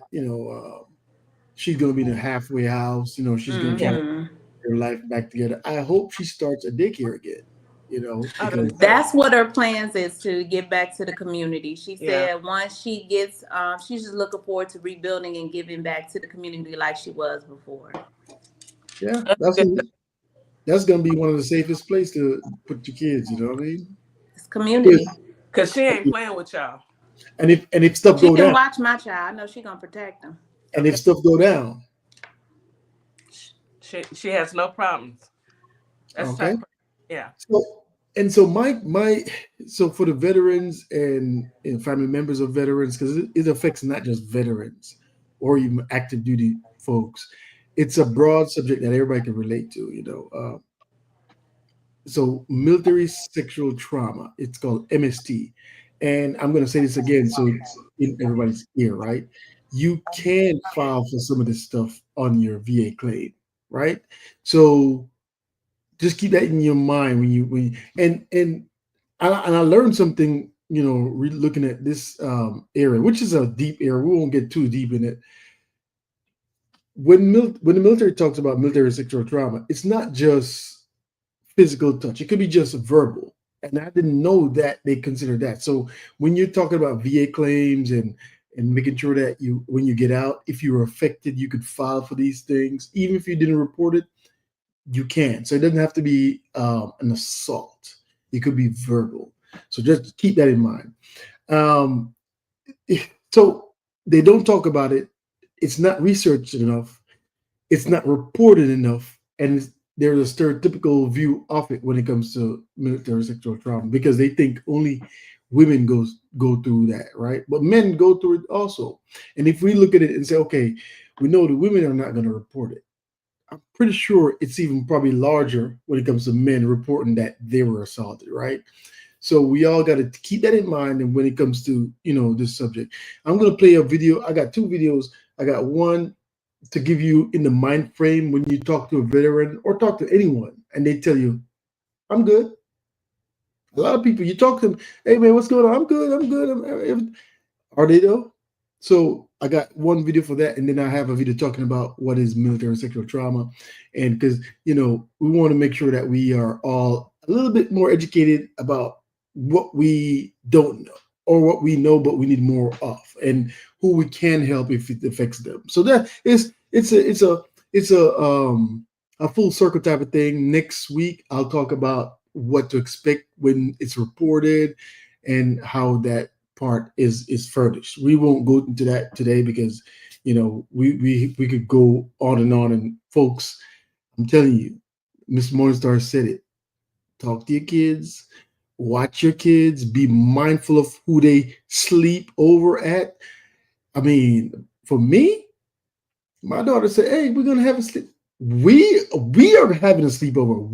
she's going to be in a halfway house, she's going to try to get her life back together. I hope she starts a daycare again. Because That's what her plans is, to get back to the community. She said once she gets, she's just looking forward to rebuilding and giving back to the community like she was before. Yeah, that's going to be one of the safest places to put your kids. You know what I mean? It's community. Because she ain't playing with y'all. And if stuff She go can down, watch my child. I know she gonna protect them. And if stuff go down, she has no problems. That's okay. Yeah. So so for the veterans and family members of veterans, because it affects not just veterans or even active duty folks. It's a broad subject that everybody can relate to. So military sexual trauma, it's called MST. And I'm going to say this again so it's in everybody's ear, right? You can file for some of this stuff on your VA claim, right? So just keep that in your mind when you and I learned something looking at this area, which is a deep area. We won't get too deep in it. When the military talks about military sexual trauma, it's not just physical touch. It could be just verbal. And I didn't know that they consider that. So when you're talking about VA claims and making sure that when you get out, if you were affected, you could file for these things. Even if you didn't report it, you can. So it doesn't have to be an assault. It could be verbal. So just keep that in mind. So they don't talk about it. It's not researched enough. It's not reported enough. And there's a stereotypical view of it when it comes to military sexual trauma, because they think only women go through that, right? But men go through it also. And if we look at it and say, okay, we know the women are not going to report it, I'm pretty sure it's even probably larger when it comes to men reporting that they were assaulted, right? So we all got to keep that in mind. And when it comes to, this subject, I'm going to play a video. I got two videos. I got one to give you in the mind frame when you talk to a veteran or talk to anyone and they tell you, I'm good. A lot of people, you talk to them, hey man, what's going on? I'm good. Are they though? So I got one video for that, and then I have a video talking about what is military sexual trauma. And because, we want to make sure that we are all a little bit more educated about what we don't know or what we know, but we need more of, and who we can help if it affects them. So that is, it's a full circle type of thing. Next week, I'll talk about what to expect when it's reported and how that part is furnished. We won't go into that today because, we could go on. And folks, I'm telling you, Miss Morningstar said it. Talk to your kids, watch your kids, be mindful of who they sleep over at. I mean, for me, my daughter said, hey, we're going to have a sleep. We are having a sleepover.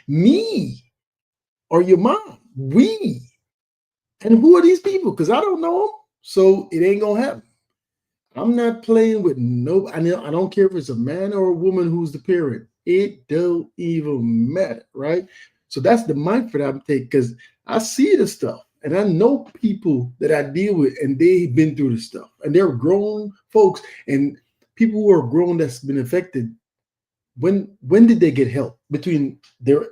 Me, or your mom. We. And who are these people? Because I don't know them. So it ain't going to happen. I'm not playing with nobody. I don't care if it's a man or a woman who's the parent. It don't even matter, right? So that's the mindset that I'm taking, because I see the stuff and I know people that I deal with and they've been through the stuff, and they're grown folks and people who are grown that's been affected. When did they get help between they're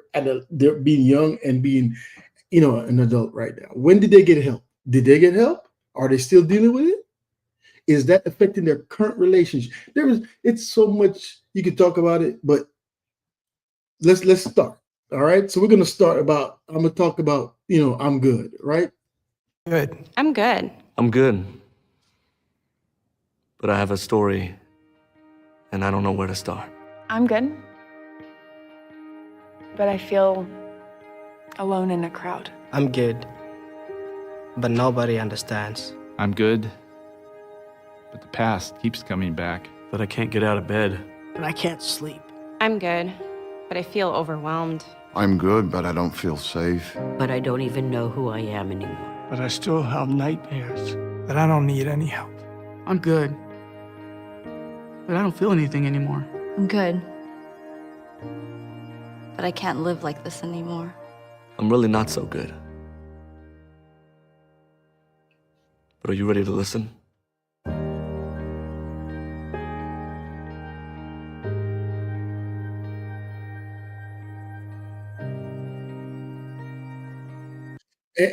being young and being, an adult right now? When did they get help? Did they get help? Are they still dealing with it? Is that affecting their current relationship? It's so much you could talk about it, but let's start. All right. So we're going to start I'm going to talk about, I'm good, right? Good. I'm good. I'm good. But I have a story, and I don't know where to start. I'm good. But I feel alone in a crowd. I'm good. But nobody understands. I'm good. But the past keeps coming back. But I can't get out of bed. But I can't sleep. I'm good. But I feel overwhelmed. I'm good, but I don't feel safe. But I don't even know who I am anymore. But I still have nightmares. But I don't need any help. I'm good. But I don't feel anything anymore. I'm good. But I can't live like this anymore. I'm really not so good. But are you ready to listen?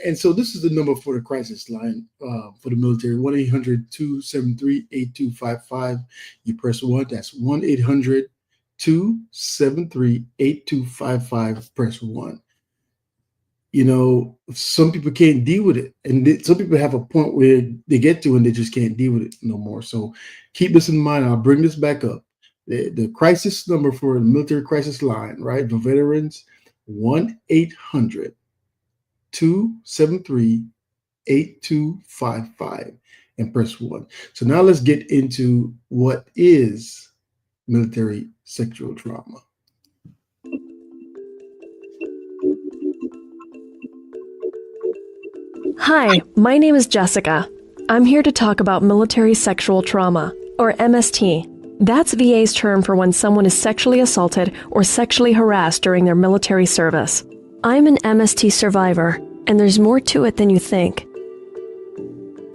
And so this is the number for the crisis line for the military, 1-800-273-8255. You press 1. That's 1-800-273-8255. Press 1. Some people can't deal with it. And some people have a point where they get to and they just can't deal with it no more. So keep this in mind. I'll bring this back up. The crisis number for the military crisis line, right? For veterans, 1-800-273-8255 and press 1. So now let's get into what is military sexual trauma. Hi, my name is Jessica. I'm here to talk about military sexual trauma, or MST. That's VA's term for when someone is sexually assaulted or sexually harassed during their military service. I'm an MST survivor. and there's more to it than you think.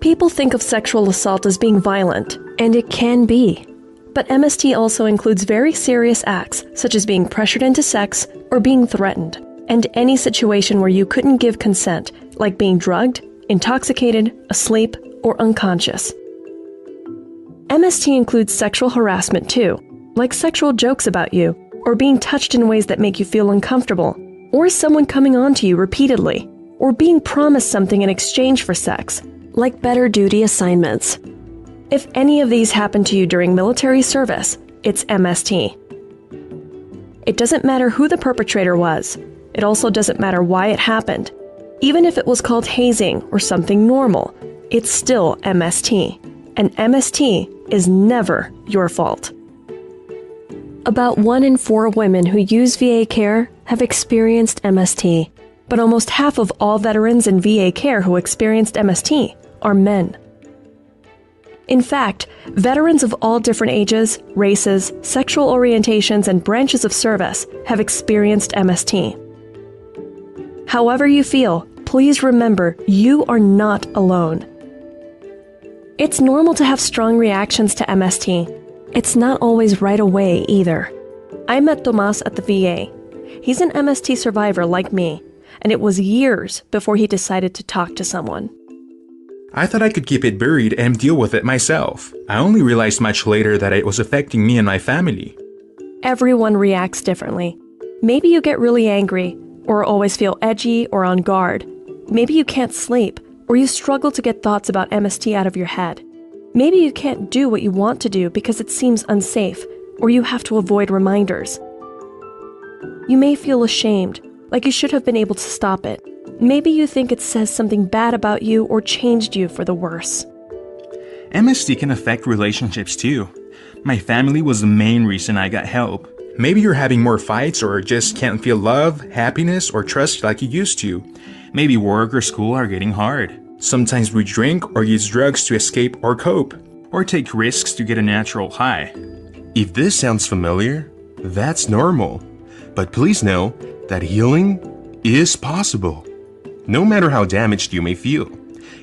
People think of sexual assault as being violent, and it can be. But MST also includes very serious acts, such as being pressured into sex or being threatened, and any situation where you couldn't give consent, like being drugged, intoxicated, asleep, or unconscious. MST includes sexual harassment too, like sexual jokes about you, or being touched in ways that make you feel uncomfortable, or someone coming on to you repeatedly, or being promised something in exchange for sex, like better duty assignments. If any of these happen to you during military service, it's MST. It doesn't matter who the perpetrator was. It also doesn't matter why it happened. Even if it was called hazing or something normal, it's still MST. And MST is never your fault. About 1 in 4 women who use VA care have experienced MST, but almost half of all veterans in VA care who experienced MST are men. In fact, veterans of all different ages, races, sexual orientations, and branches of service have experienced MST. However you feel, please remember you are not alone. It's normal to have strong reactions to MST. It's not always right away either. I met Tomas at the VA. He's an MST survivor like me, and it was years before he decided to talk to someone. I thought I could keep it buried and deal with it myself. I only realized much later that it was affecting me and my family. Everyone reacts differently. Maybe you get really angry, or always feel edgy or on guard. Maybe you can't sleep, or you struggle to get thoughts about MST out of your head. Maybe you can't do what you want to do because it seems unsafe, or you have to avoid reminders. You may feel ashamed, like you should have been able to stop it. Maybe you think it says something bad about you or changed you for the worse. MST can affect relationships too. My family was the main reason I got help. Maybe you're having more fights or just can't feel love, happiness, or trust like you used to. Maybe work or school are getting hard. Sometimes we drink or use drugs to escape or cope, or take risks to get a natural high. If this sounds familiar, that's normal. But please know that healing is possible. No matter how damaged you may feel,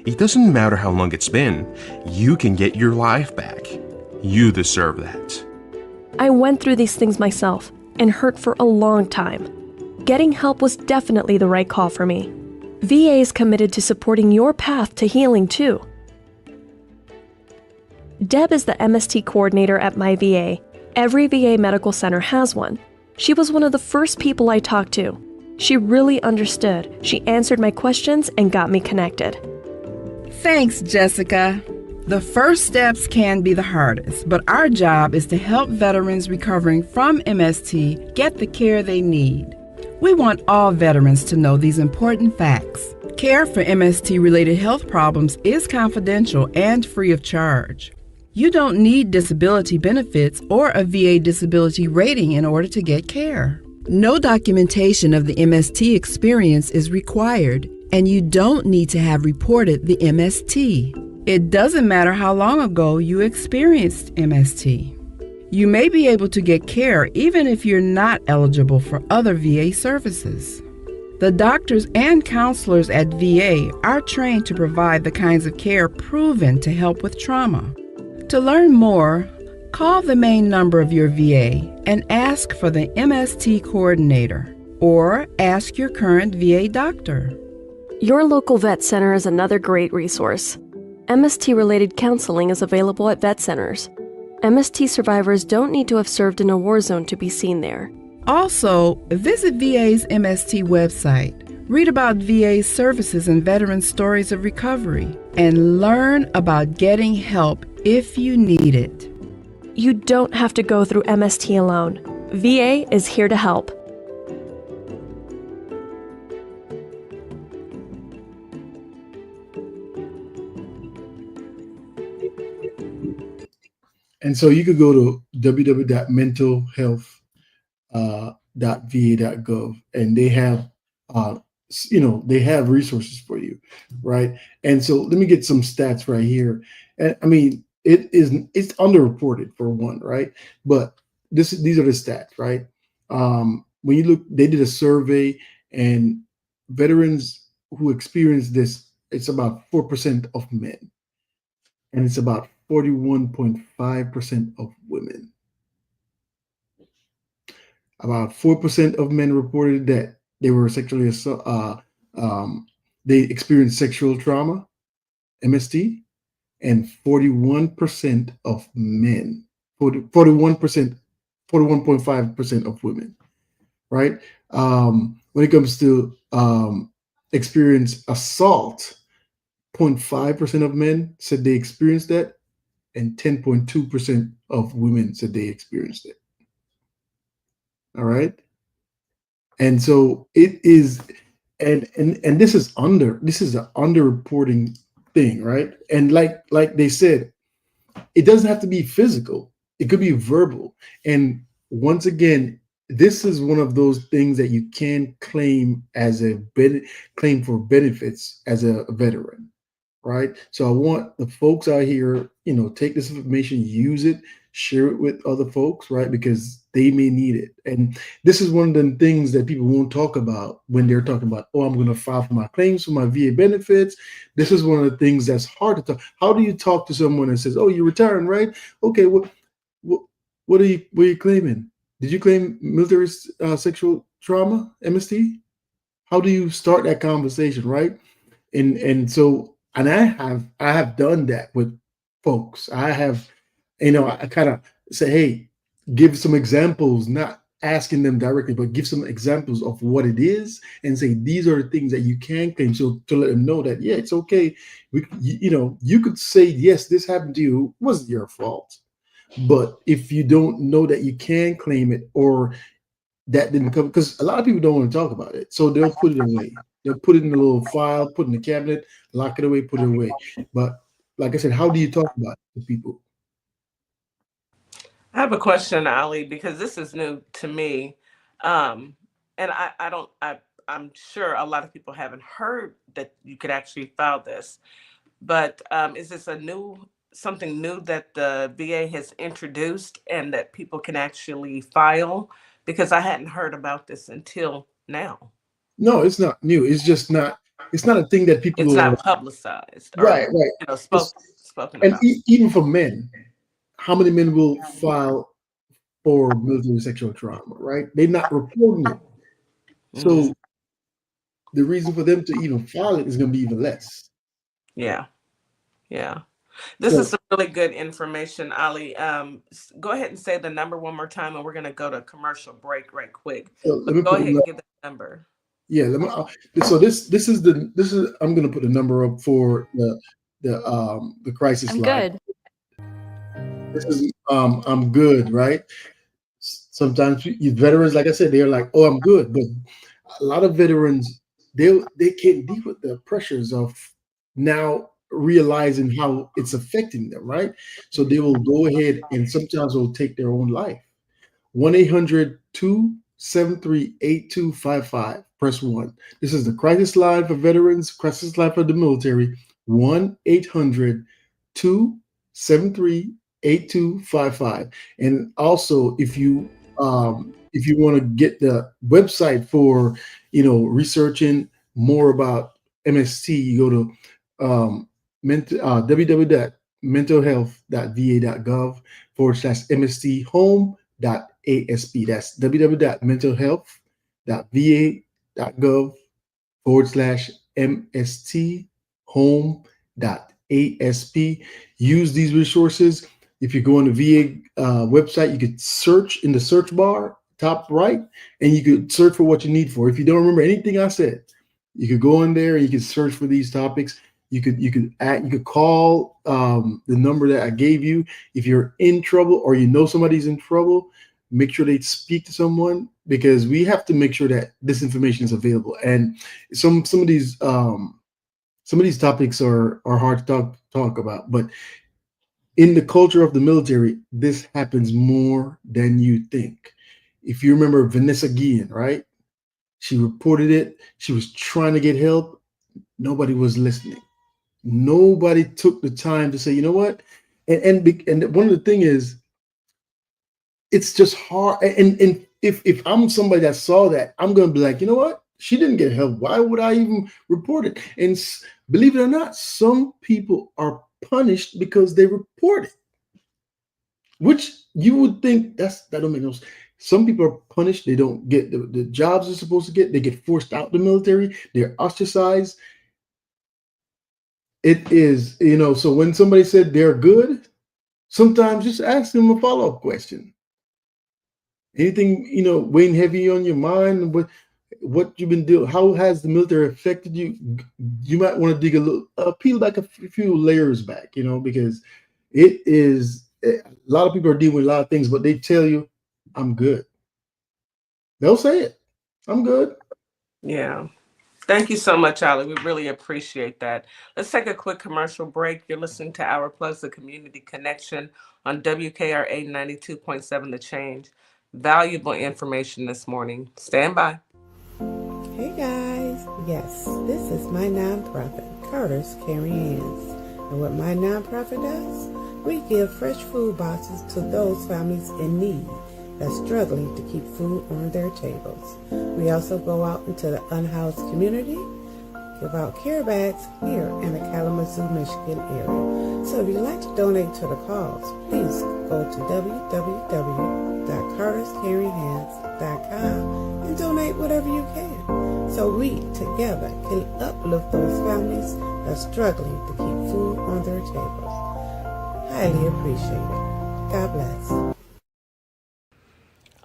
it doesn't matter how long it's been, you can get your life back. You deserve that. I went through these things myself and hurt for a long time. Getting help was definitely the right call for me. VA is committed to supporting your path to healing too. Deb is the MST coordinator at my VA. Every VA medical center has one. She was one of the first people I talked to. She really understood. She answered my questions and got me connected. Thanks, Jessica. The first steps can be the hardest, but our job is to help veterans recovering from MST get the care they need. We want all veterans to know these important facts. Care for MST-related health problems is confidential and free of charge. You don't need disability benefits or a VA disability rating in order to get care. No documentation of the MST experience is required, and you don't need to have reported the MST. It doesn't matter how long ago you experienced MST. You may be able to get care even if you're not eligible for other VA services. The doctors and counselors at VA are trained to provide the kinds of care proven to help with trauma. To learn more, call the main number of your VA and ask for the MST coordinator, or ask your current VA doctor. Your local vet center is another great resource. MST-related counseling is available at vet centers. MST survivors don't need to have served in a war zone to be seen there. Also, visit VA's MST website, read about VA's services and veteran stories of recovery, and learn about getting help if you need it. You don't have to go through MST alone. VA is here to help. And so you could go to www.mentalhealth.va.gov, and they have, they have resources for you, right? And so let me get some stats right here. And I mean, it's underreported for one, right? But these are the stats, right? When you look, they did a survey, and veterans who experience this, it's about 4% of men, and it's about 41.5% of women. About 4% of men reported that they were sexually they experienced sexual trauma, MST, and 41% of men, 41%, 41.5% of women, right? When it comes to experience assault, 0.5% of men said they experienced that, and 10.2% of women said they experienced it. All right. And so it is, and this is an underreporting thing, right? And like they said, it doesn't have to be physical. It could be verbal. And once again, this is one of those things that you can claim as claim for benefits as a veteran, right? So I want the folks out here, take this information, use it, share it with other folks, right? Because they may need it. And this is one of the things that people won't talk about when they're talking about, oh, I'm going to file for my claims for my VA benefits. This is one of the things that's hard to talk. How do you talk to someone that says, oh, you're retiring, right? Okay, what are you claiming? Did you claim military sexual trauma, MST? How do you start that conversation, right? And so, and I have done that with folks. I have, I kind of say, hey, give some examples, not asking them directly, but give some examples of what it is and say these are the things that you can claim. So to let them know that, yeah, it's okay. You could say, yes, this happened to you. It wasn't your fault. But if you don't know that you can claim it, or that didn't come, because a lot of people don't want to talk about it, so they'll put it away. They'll put it in a little file, put it in the cabinet, lock it away, put it away. But like I said, how do you talk about it to people? I have a question, Ali, because this is new to me. And I'm sure a lot of people haven't heard that you could actually file this. But is this something new that the VA has introduced and that people can actually file? Because I hadn't heard about this until now. No, it's not new. It's just not. It's not a thing that people It's are not publicized or right. spoken And about. even for men, how many men will file for military sexual trauma? Right? They're not reporting it. So the reason for them to even file it is going to be even less. Yeah. This is some really good information, Ali. Go ahead and say the number one more time, and we're going to go to commercial break right quick. So let me go ahead and give the number. Yeah, so this is I'm going to put a number up for the crisis I'm line. good. This is I'm good, right? Sometimes you veterans, like I said, they're like, oh, I'm good, but a lot of veterans they can't deal with the pressures of now realizing how it's affecting them, right? So they will go ahead and sometimes will take their own life. 1-800-273-8255. Press 1. This is the crisis line for veterans, crisis line for the military. 1-800-273-8255. And also, if you want to get the website for researching more about MST, you go to www.mentalhealth.va.gov/MST home.asp. That's www.mentalhealth.va.gov/MST home.asp. Use these resources. If you go on the VA website, you could search in the search bar, top right, and you could search for what you need for. If you don't remember anything I said, you could go in there and you can search for these topics. You could call the number that I gave you. If you're in trouble or you know somebody's in trouble, make sure they speak to someone, because we have to make sure that this information is available. And some of these topics are hard to talk about, but in the culture of the military, this happens more than you think. If you remember Vanessa Guillen, right? She reported it. She was trying to get help. Nobody was listening. Nobody took the time to say, you know what? And one of the things is, it's just hard. And if I'm somebody that saw that, I'm going to be like, you know what? She didn't get help. Why would I even report it? And believe it or not, some people are punished because they report it, which you would think that don't make no sense. Some people are punished. They don't get the jobs they're supposed to get. They get forced out the military. They're ostracized. It is, so when somebody said they're good, sometimes just ask them a follow-up question. Anything, weighing heavy on your mind, what you've been doing, how has the military affected you? You might want to dig a little, peel back a few layers back, because it is, a lot of people are dealing with a lot of things, but they tell you, I'm good. They'll say it. I'm good. Yeah. Thank you so much, Ali. We really appreciate that. Let's take a quick commercial break. You're listening to Our Plugs, the Community Connection on WKRA 92.7 The Change. Valuable information this morning. Stand by. Hey guys, yes, this is my nonprofit, Carter's Caring Hands. And what my nonprofit does, we give fresh food boxes to those families in need that's struggling to keep food on their tables. We also go out into the unhoused community, give out care bags here in the Kalamazoo, Michigan area. So if you'd like to donate to the cause, please go to www.carterscaringhands.com and donate whatever you can, so we together can uplift those families that's struggling to keep food on their tables. Highly appreciate it. God bless.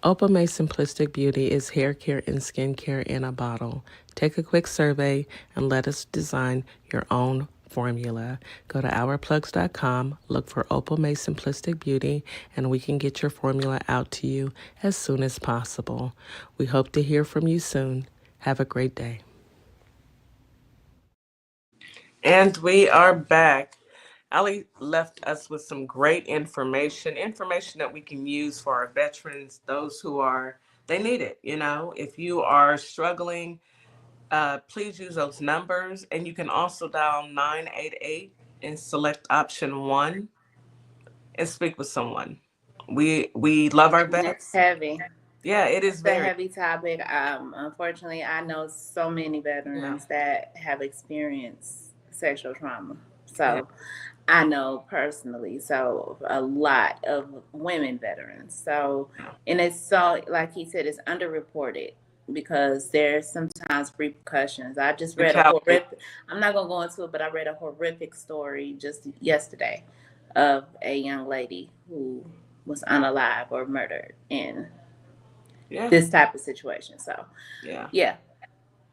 Opalme Simplistic Beauty is hair care and skincare in a bottle. Take a quick survey and let us design your own formula. Go to ourplugs.com, look for Opalme Simplistic Beauty, and we can get your formula out to you as soon as possible. We hope to hear from you soon. Have a great day. And we are back. Ali left us with some great information that we can use for our veterans, those who they need it. If you are struggling, please use those numbers. And you can also dial 988 and select option 1 and speak with someone. We love our It's vets. heavy. Yeah, it is It's a very heavy topic. Unfortunately, I know so many veterans that have experienced sexual trauma. So I know personally. So a lot of women veterans. So, and it's so, like he said, it's underreported because there's sometimes repercussions. I just read a horrific, I'm not going to go into it, but I read a horrific story just yesterday of a young lady who was unalive or murdered in this type of situation. So, yeah.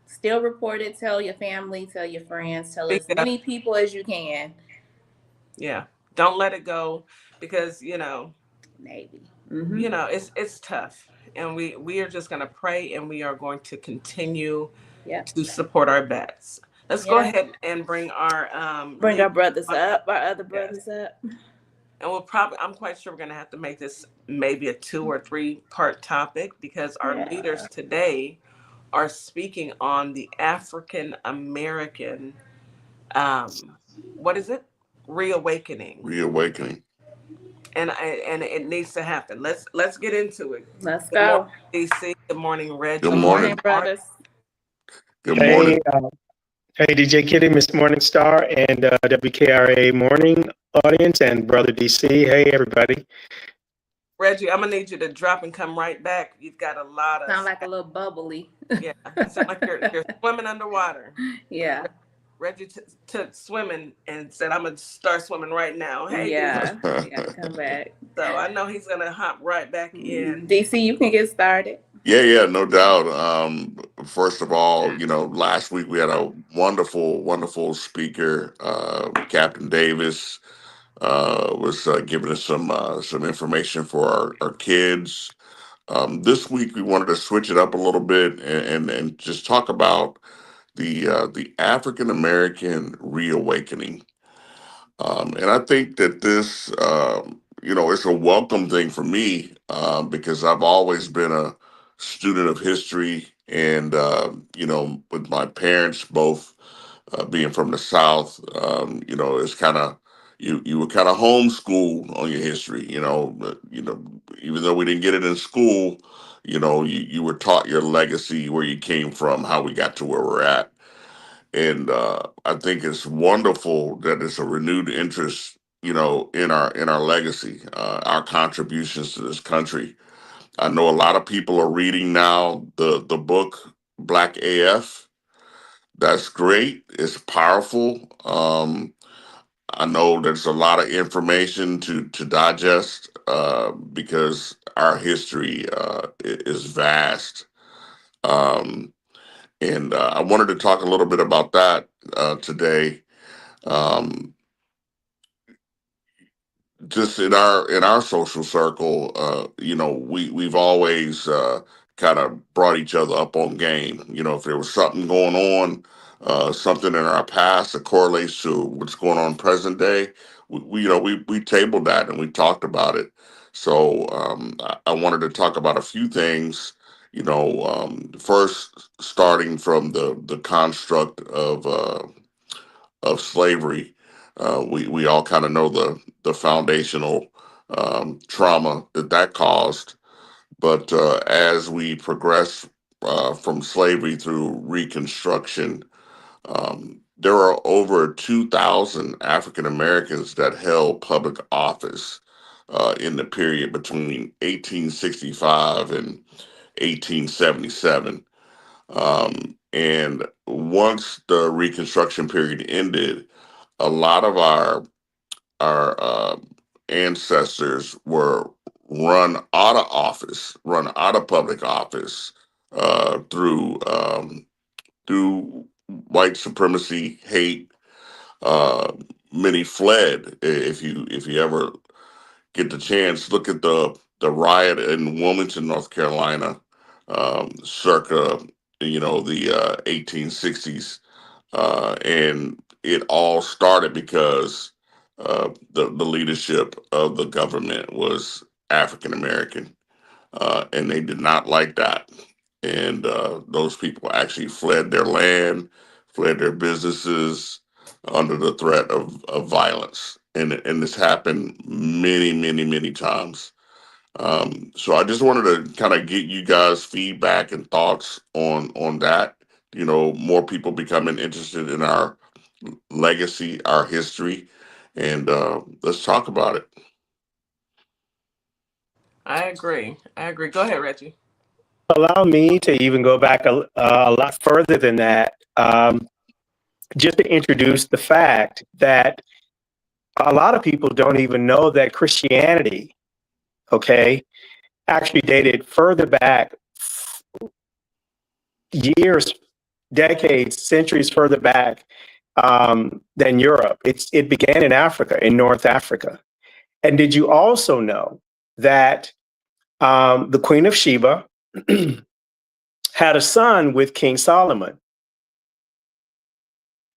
Still report it. Tell your family, tell your friends, tell as many people as you can. Yeah. Don't let it go because, maybe. It's tough. And we are just going to pray, and we are going to continue to support our vets. Let's go ahead and bring our our brothers up, our other brothers up. And I'm quite sure we're going to have to make this maybe a 2 or 3 part topic because our leaders today are speaking on the African American, what is it? Reawakening. And it needs to happen. Let's get into it. Let's go. Morning, DC. Good morning, Reggie. Good morning, brothers. Good morning. Hey, DJ Kitty, Miss Morningstar, and WKRA morning audience, and Brother DC. Hey, everybody. Reggie, I'm gonna need you to drop and come right back. You've got a lot of sound like a little bubbly. Yeah, it sounds like you're swimming underwater. Yeah. Reggie took swimming and said, "I'm gonna start swimming right now." Hey, yeah, you gotta come back. So I know he's gonna hop right back in. DC, you can get started. Yeah, no doubt. First of all, last week we had a wonderful speaker, Captain Davis, was giving us some information for our kids. This week we wanted to switch it up a little bit and just talk about the African American reawakening. And I think that this, it's a welcome thing for me because I've always been a student of history, and with my parents both being from the South, it's kind of you were kind of homeschooled on your history. Even though we didn't get it in school, you were taught your legacy, where you came from, how we got to where we're at. And I think it's wonderful that it's a renewed interest, in our legacy, our contributions to this country. I know a lot of people are reading now the book Black AF. That's great. It's powerful. I know there's a lot of information to digest, because our history is vast. Um, and I wanted to talk a little bit about that today. Um, just in our social circle, we've always kind of brought each other up on game. If there was something going on, something in our past that correlates to what's going on present day, we tabled that and we talked about it. So I wanted to talk about a few things. First, starting from the construct of slavery. We all kind of know the foundational trauma that caused. But as we progress from slavery through Reconstruction, there are over 2,000 African Americans that held public office in the period between 1865 and 1877. And once the Reconstruction period ended, a lot of our ancestors were run out of office, run out of public office through white supremacy, hate. Uh, Many fled. If you ever get the chance, look at the riot in Wilmington, North Carolina, circa the 1860s, and it all started because the leadership of the government was African American, and they did not like that. And those people actually fled their land, fled their businesses under the threat of violence. And this happened many, many, many times. So I just wanted to kind of get you guys' feedback and thoughts on that. More people becoming interested in our legacy, our history, and let's talk about it. I agree. Go ahead, Reggie. Allow me to even go back a lot further than that, just to introduce the fact that a lot of people don't even know that Christianity, okay, actually dated further back, years, decades, centuries further back than Europe. It began in Africa, in North Africa. And did you also know that the Queen of Sheba had a son with King Solomon?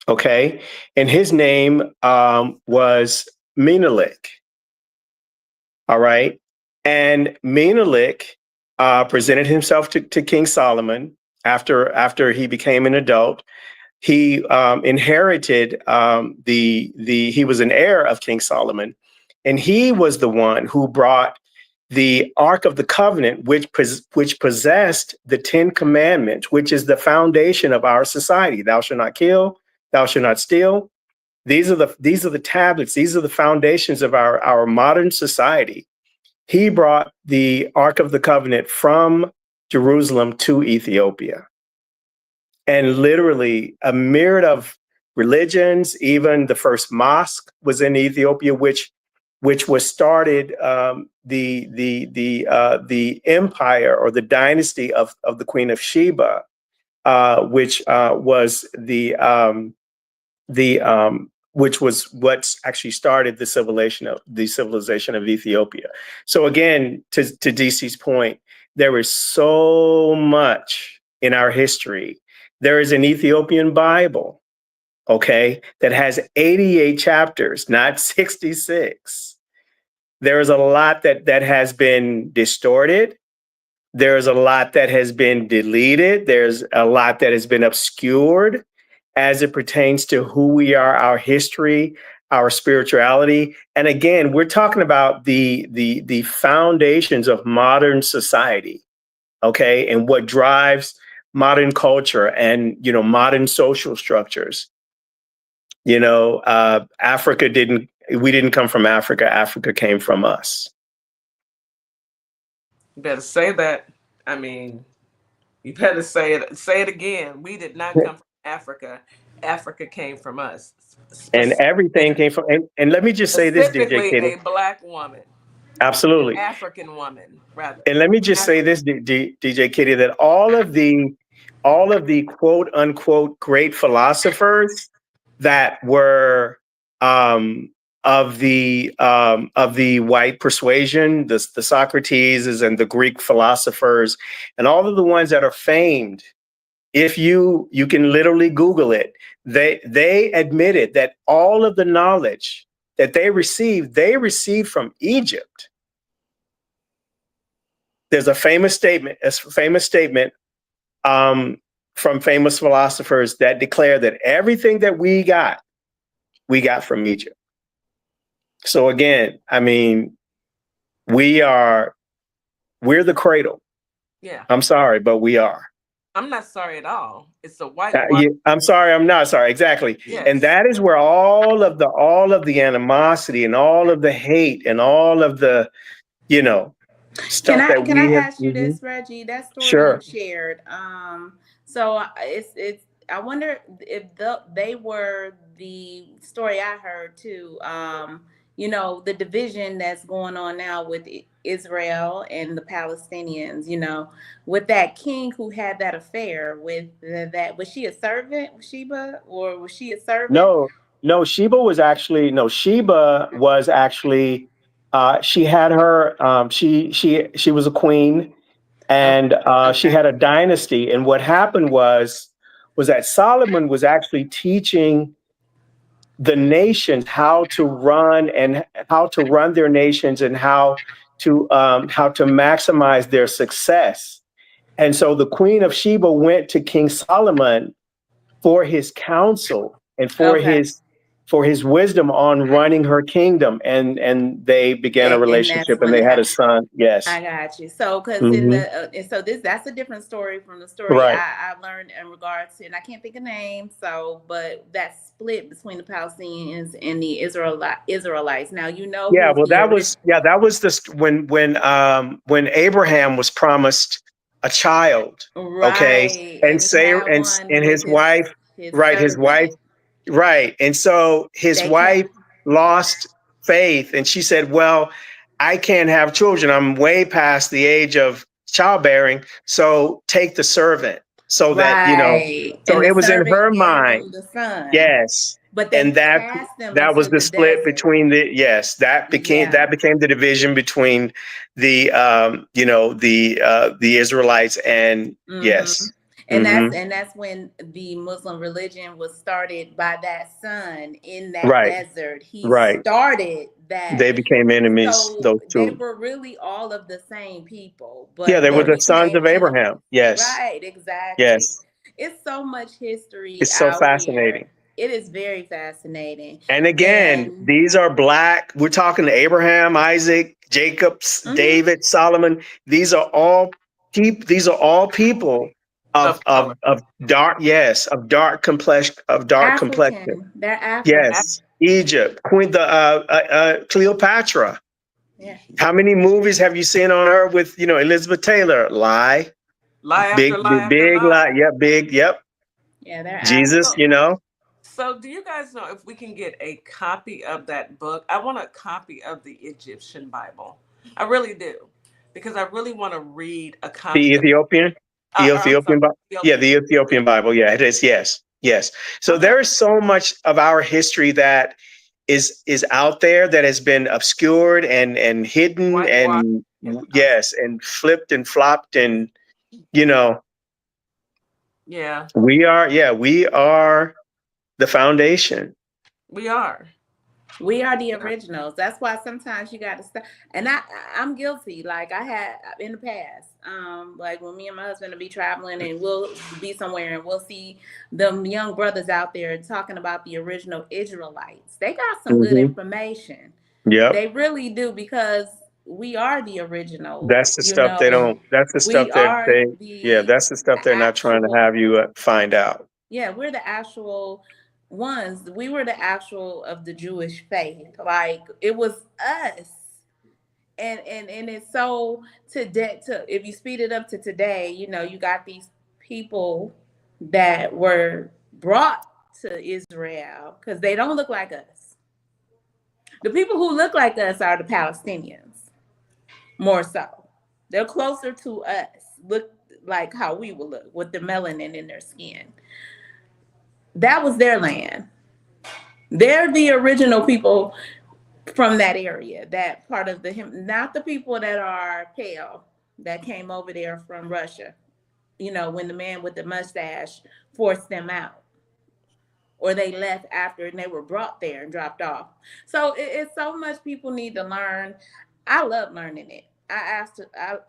Okay, and his name was Menelik. All right, and Menelik presented himself to King Solomon after he became an adult. He inherited he was an heir of King Solomon, and he was the one who brought the Ark of the Covenant, which possessed the 10 Commandments, which is the foundation of our society. Thou shalt not kill, thou shalt not steal. These are the tablets. These are the foundations of our modern society. He brought the Ark of the Covenant from Jerusalem to Ethiopia. And literally a myriad of religions, even the first mosque was in Ethiopia, which was started, the empire or the dynasty of the Queen of Sheba, which was which was what actually started the civilization of Ethiopia. So again, to DC's point, there is so much in our history. There is an Ethiopian Bible, okay, that has 88 chapters, not 66. There is a lot that has been distorted. There's a lot that has been deleted. There's a lot that has been obscured as it pertains to who we are, our history, our spirituality. And again, we're talking about the foundations of modern society. okay, and what drives modern culture and, modern social structures. We didn't come from Africa. Africa came from us. You better say that. I mean, you better say it. Say it again. We did not come from Africa. Africa came from us. And everything came from, and let me just say this, DJ Specifically, Kitty. a Black woman. An Absolutely. African woman, rather. And let me just say this, DJ Kitty, that all of the quote unquote great philosophers that were of the white persuasion, the Socrates and the Greek philosophers, and all of the ones that are famed, if you can literally Google it, they admitted that all of the knowledge that they received from Egypt. There's a famous statement from famous philosophers that declare that everything that we got from Egypt. So again, I mean, we're the cradle. Yeah. I'm sorry, but we are. I'm not sorry at all. It's the white. I'm sorry. I'm not sorry. Exactly. Yes. And that is where all of the animosity and all of the hate and all of the, stuff Can I ask you this, Reggie? That story Sure. you shared. So it's. I wonder if they were the story I heard too. The division that's going on now with Israel and the Palestinians. With that king who had that affair with that. Was she a servant, Sheba, or was she a servant? No. Sheba was actually she had her she was a queen, and she had a dynasty. And what happened was that Solomon was actually teaching the nations how to run their nations and how to maximize their success. And so the Queen of Sheba went to King Solomon for his counsel and for his wisdom on running her kingdom, and they began a relationship, and they had a son. Yes, I got you. So, because that's a different story from the story Right. I learned in regards to, and I can't think of names. So, but that split between the Palestinians and the Israelites. Now, Yeah, well, that was when Abraham was promised a child. Right. Okay, and his wife, right, and so his wife lost faith, and she said, "Well, I can't have children. I'm way past the age of childbearing. So take the servant." So that so it was in her mind. The son. Yes. But and that was the split between that became the division between the the Israelites and and that's when the Muslim religion was started by that son in that desert. He started that. They became enemies. So those two. They were really all of the same people, but they were the sons of Abraham. Yes. Right. Exactly. Yes. It's so much history. It's so fascinating. Here. It is very fascinating. And again, these are Black. We're talking to Abraham, Isaac, Jacob, David, Solomon. These are all people of dark complexion. They're African. Yes, Egypt, Queen Cleopatra. Yeah. How many movies have you seen on her with Elizabeth Taylor? Lie big lie. Yeah, big. Yep. Yeah, they're Jesus. So do you guys know if we can get a copy of that book? I want a copy of the Egyptian Bible. I really do. Because I really want to read a copy. The Ethiopian? Bible? Yeah, the Ethiopian Bible. Yeah, it is. Yes. So there is so much of our history that is out there that has been obscured and hidden and flipped and flopped and Yeah. We are the foundation. We are the originals. That's why sometimes you got to stop. And I'm guilty. Like I had in the past, like when me and my husband will be traveling and we'll be somewhere and we'll see them young brothers out there talking about the original Israelites. They got some good information. Yeah, they really do, because we are the original. That's the You stuff they know, don't. That's the stuff we that are they. Yeah, the that's the stuff they're not trying to actual. have you find out. Yeah, we're the actual ones. We were the actual of the Jewish faith. Like it was us. And it's so today to if you speed it up to today, you know, you got these people that were brought to Israel because they don't look like us. The people who look like us are the Palestinians, more so. They're closer to us, look like how we will look with the melanin in their skin. That was their land. They're the original people from that area, that part of the him, not the people that are pale that came over there from Russia. You know, when the man with the mustache forced them out, or they left after and they were brought there and dropped off. So it's so much people need to learn. I love learning it. I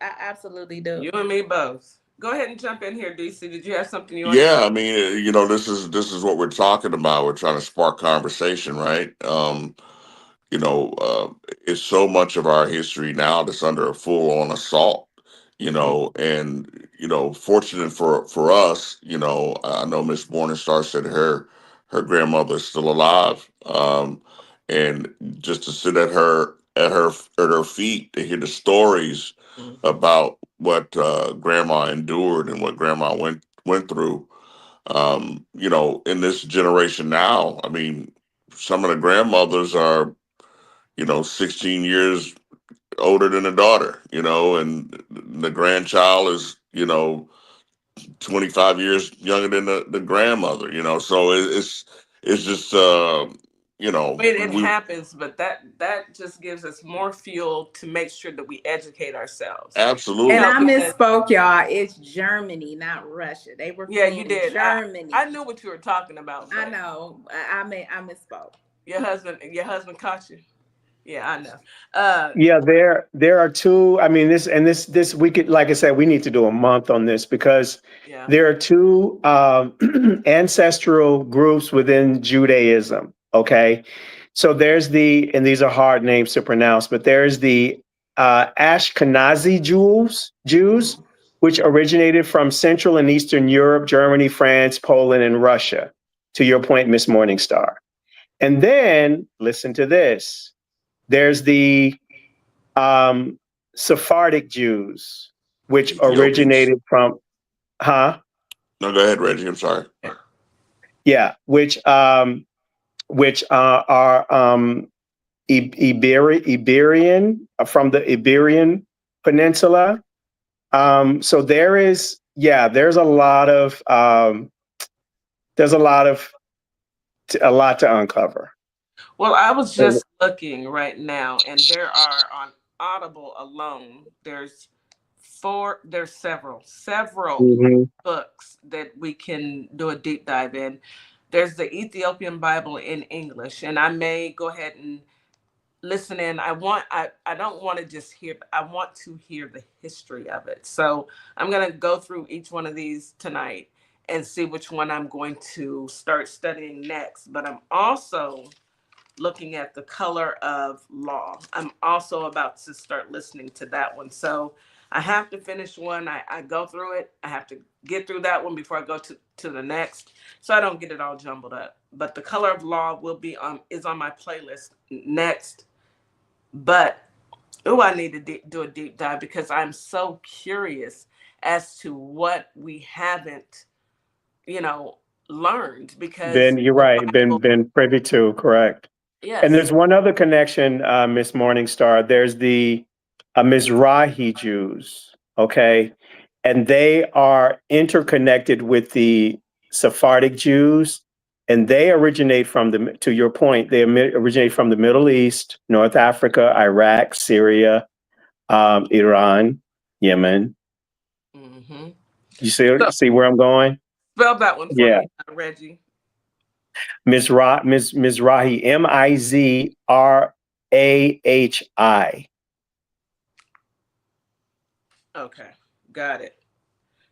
absolutely do. You and me both. Go ahead and jump in here, DC. Did you have something you want to Yeah, say? I mean, this is what we're talking about. We're trying to spark conversation, right? You know, it's so much of our history now that's under a full on assault. And fortunate for us, I know Miss Morningstar said her grandmother's still alive, and just to sit at her feet to hear the stories about what grandma endured and what grandma went through. In this generation now, I mean, some of the grandmothers are 16 years older than the daughter, and the grandchild is, 25 years younger than the grandmother, so it's just, I mean, it we happens, but that just gives us more fuel to make sure that we educate ourselves. And absolutely. I Because misspoke, y'all. It's Germany, not Russia. They were yeah, you fleeing did. Germany. I knew what you were talking about, I but know. I misspoke. your husband caught you. Yeah, I know. Yeah, there are two. I mean, this we could, like I said, we need to do a month on this because Yeah. there are two ancestral groups within Judaism. Okay, so and these are hard names to pronounce, but there's the Ashkenazi Jews, which originated from Central and Eastern Europe, Germany, France, Poland, and Russia. To your point, Miss Morningstar. And then listen to this. There's the Sephardic Jews, which Ethiopians. originated from, huh? No, go ahead, Reggie. I'm sorry. Yeah, which are Iberian from the Iberian Peninsula. So there's a lot to uncover. Well, I was just looking right now, and there are on Audible alone. There's several Mhm. books that we can do a deep dive in. There's the Ethiopian Bible in English, and I may go ahead and listen in. I don't want to just hear, I want to hear the history of it. So I'm going to go through each one of these tonight and see which one I'm going to start studying next. But I'm also looking at the color of law. I'm also about to start listening to that one. So I have to finish one. I go through it. I have to get through that one before I go to the next, so I don't get it all jumbled up. But the color of law will be is on my playlist next. But I need to do a deep dive because I'm so curious as to what we haven't, you know, learned because You're the right. Bible, Been privy to, correct. And yes. there's one other connection, Miss Morningstar. There's the Mizrahi Jews, okay? And they are interconnected with the Sephardic Jews, and they originate to your point, originate from the Middle East, North Africa, Iraq, Syria, Iran, Yemen. Mm-hmm. You So see where I'm going? spell that one for Yeah. me, Reggie. Mizrahi, Mizrahi. Okay, got it.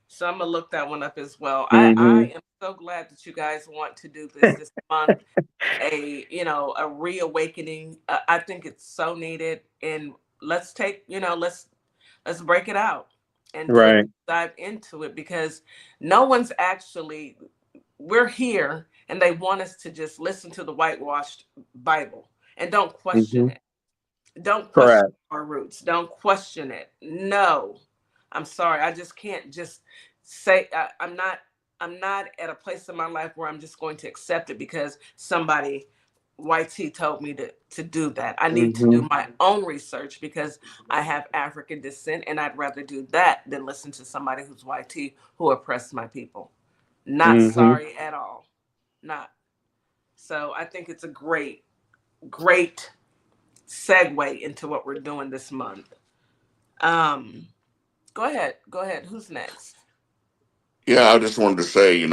So I'm gonna look that one up as well. Mm-hmm. I am so glad that you guys want to do this month. A reawakening. I think it's so needed, and let's take, let's break it out and do a Right. deep dive into it, because no one's actually, we're here and they want us to just listen to the whitewashed Bible and don't question Hmm. it. Don't question Correct. our roots. Don't question it. No, I'm sorry. I just can't just say I'm not. I'm not at a place in my life where I'm just going to accept it because somebody YT told me to do that. I need to Hmm. do my own research because I have African descent, and I'd rather do that than listen to somebody who's YT who oppressed my people. Not Hmm. sorry at all. Not. So I think it's a great, great segue into what we're doing this month. Um, Go ahead. Go ahead. Who's next? Yeah, I just wanted to say,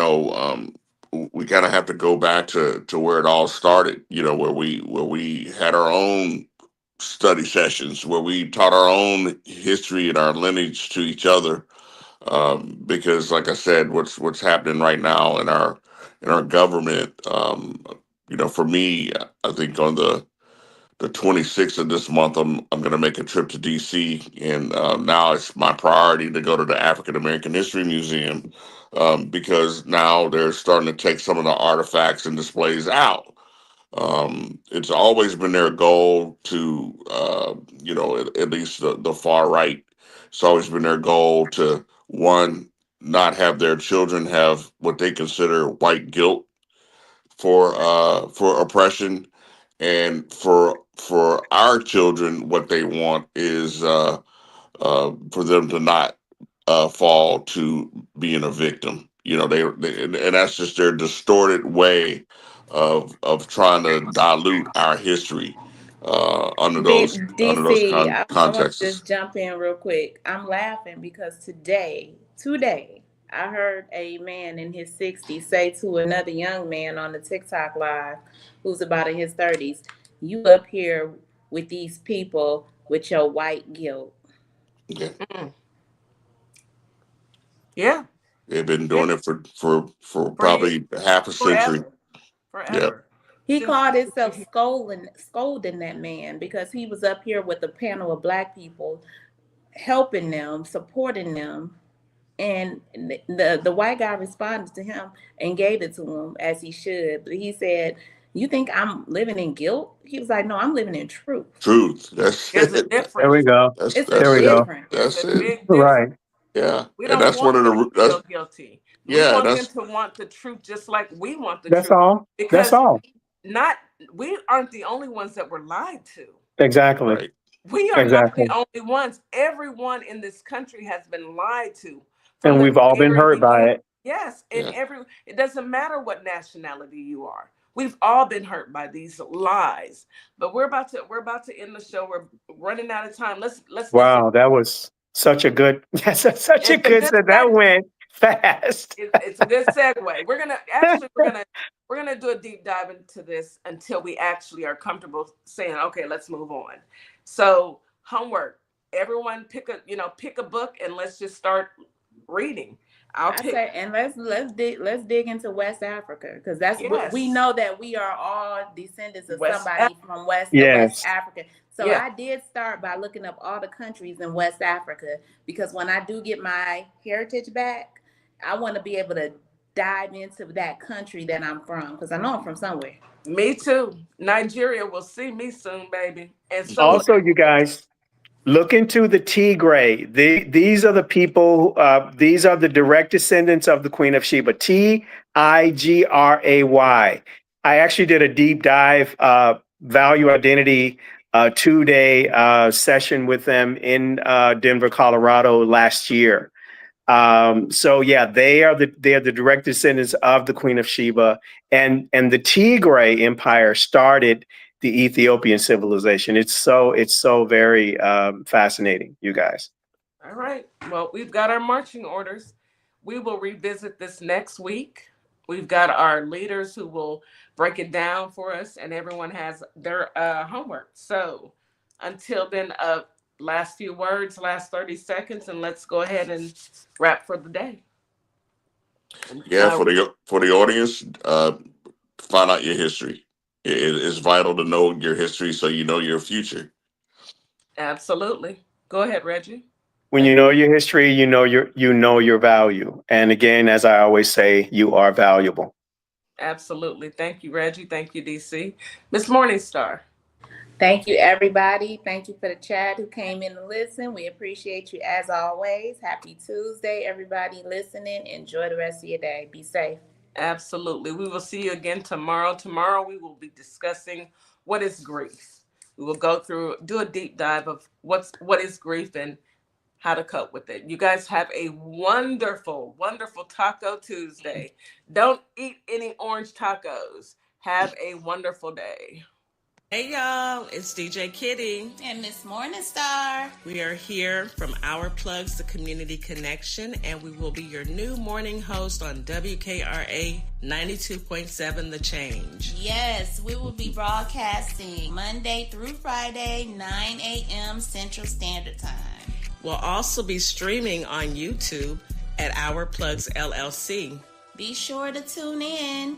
we kind of have to go back to where it all started. Where we had our own study sessions, where we taught our own history and our lineage to each other. Because, like I said, what's happening right now in our government, for me, I think on the 26th of this month, I'm going to make a trip to DC, and now it's my priority to go to the African American History Museum, because now they're starting to take some of the artifacts and displays out. It's always been their goal to, at least the far right, it's always been their goal to, one, not have their children have what they consider white guilt for oppression, and for our children, what they want is for them to not fall to being a victim. And that's just their distorted way of trying to dilute our history under those DC, I want to contexts. just jump in real quick. I'm laughing because today, I heard a man in his 60s say to another young man on the TikTok live who's about in his 30s, "You up here with these people with your white guilt." Yeah, Mm. Yeah. they've been Yeah. doing it for For you, probably half a century. forever, Yeah, forever. He Since called himself scolding that man because he was up here with a panel of black people, helping them, supporting them. And the white guy responded to him and gave it to him as he should. But he said, "You think I'm living in guilt?" He was like, "No, I'm living in truth." truth. That's there's a it. There we difference. go. It's a There That's we it. go. difference. There's That's a it. big difference. Right. Yeah, We and don't that's one want of them the to that's feel guilty. We yeah, want them that's to want the truth just like we want the That's truth. all. That's Because all. not we aren't the only ones that were lied to. Exactly. right. We are not the Exactly. only ones. Everyone in this country has been lied to from And the we've all been very hurt by beginning. it. Yes, and Yeah, it doesn't matter what nationality you are. We've all been hurt by these lies. But we're about to end the show. We're running out of time. Let's do some. Wow, that was such a good, yes, such a It's a good good set. That segue. went fast. It's a good segue. We're gonna do a deep dive into this until we actually are comfortable saying, okay, let's move on. So homework. Everyone pick a book and let's just start reading. I'll I pick say, and let's dig into West Africa because that's what we yes. know that we are all descendants of West Af- somebody from West Yes. Africa. So yeah. I did start by looking up all the countries in West Africa because when I do get my heritage back, I want to be able to dive into that country that I'm from because I know I'm from somewhere. Me too. Nigeria will see me soon, baby. And so will Also, you guys, look into the Tigray. These are the people, these are the direct descendants of the Queen of Sheba. Tigray. I actually did a deep dive value identity 2-day session with them in Denver, Colorado last year. So yeah, they are the direct descendants of the Queen of Sheba, and the Tigray Empire started the Ethiopian civilization. It's so very fascinating, you guys. All right. Well, we've got our marching orders. We will revisit this next week. We've got our leaders who will break it down for us, and everyone has their homework. So until then, last few words, last 30 seconds, and let's go ahead and wrap for the day. Yeah, for the audience, find out your history. It's vital to know your history so you know your future. Absolutely. Go ahead, Reggie. When you know your history, you know your value. And again, as I always say, you are valuable. Absolutely. Thank you, Reggie. Thank you, DC. Miss Morningstar. Thank you, everybody. Thank you for the chat who came in to listen. We appreciate you as always. Happy Tuesday, everybody listening. Enjoy the rest of your day. Be safe. Absolutely. We will see you again tomorrow. Tomorrow we will be discussing what is grief. We will do a deep dive of what is grief and how to cope with it. You guys have a wonderful, wonderful Taco Tuesday. Don't eat any orange tacos. Have a wonderful day. Hey y'all, it's DJ Kitty and Miss Morningstar. We are here from Our Plugs, the Community Connection, and we will be your new morning host on WKRA 92.7 The Change. Yes, we will be broadcasting Monday through Friday, 9 a.m. Central Standard Time. We'll also be streaming on YouTube at Our Plugs LLC. Be sure to tune in.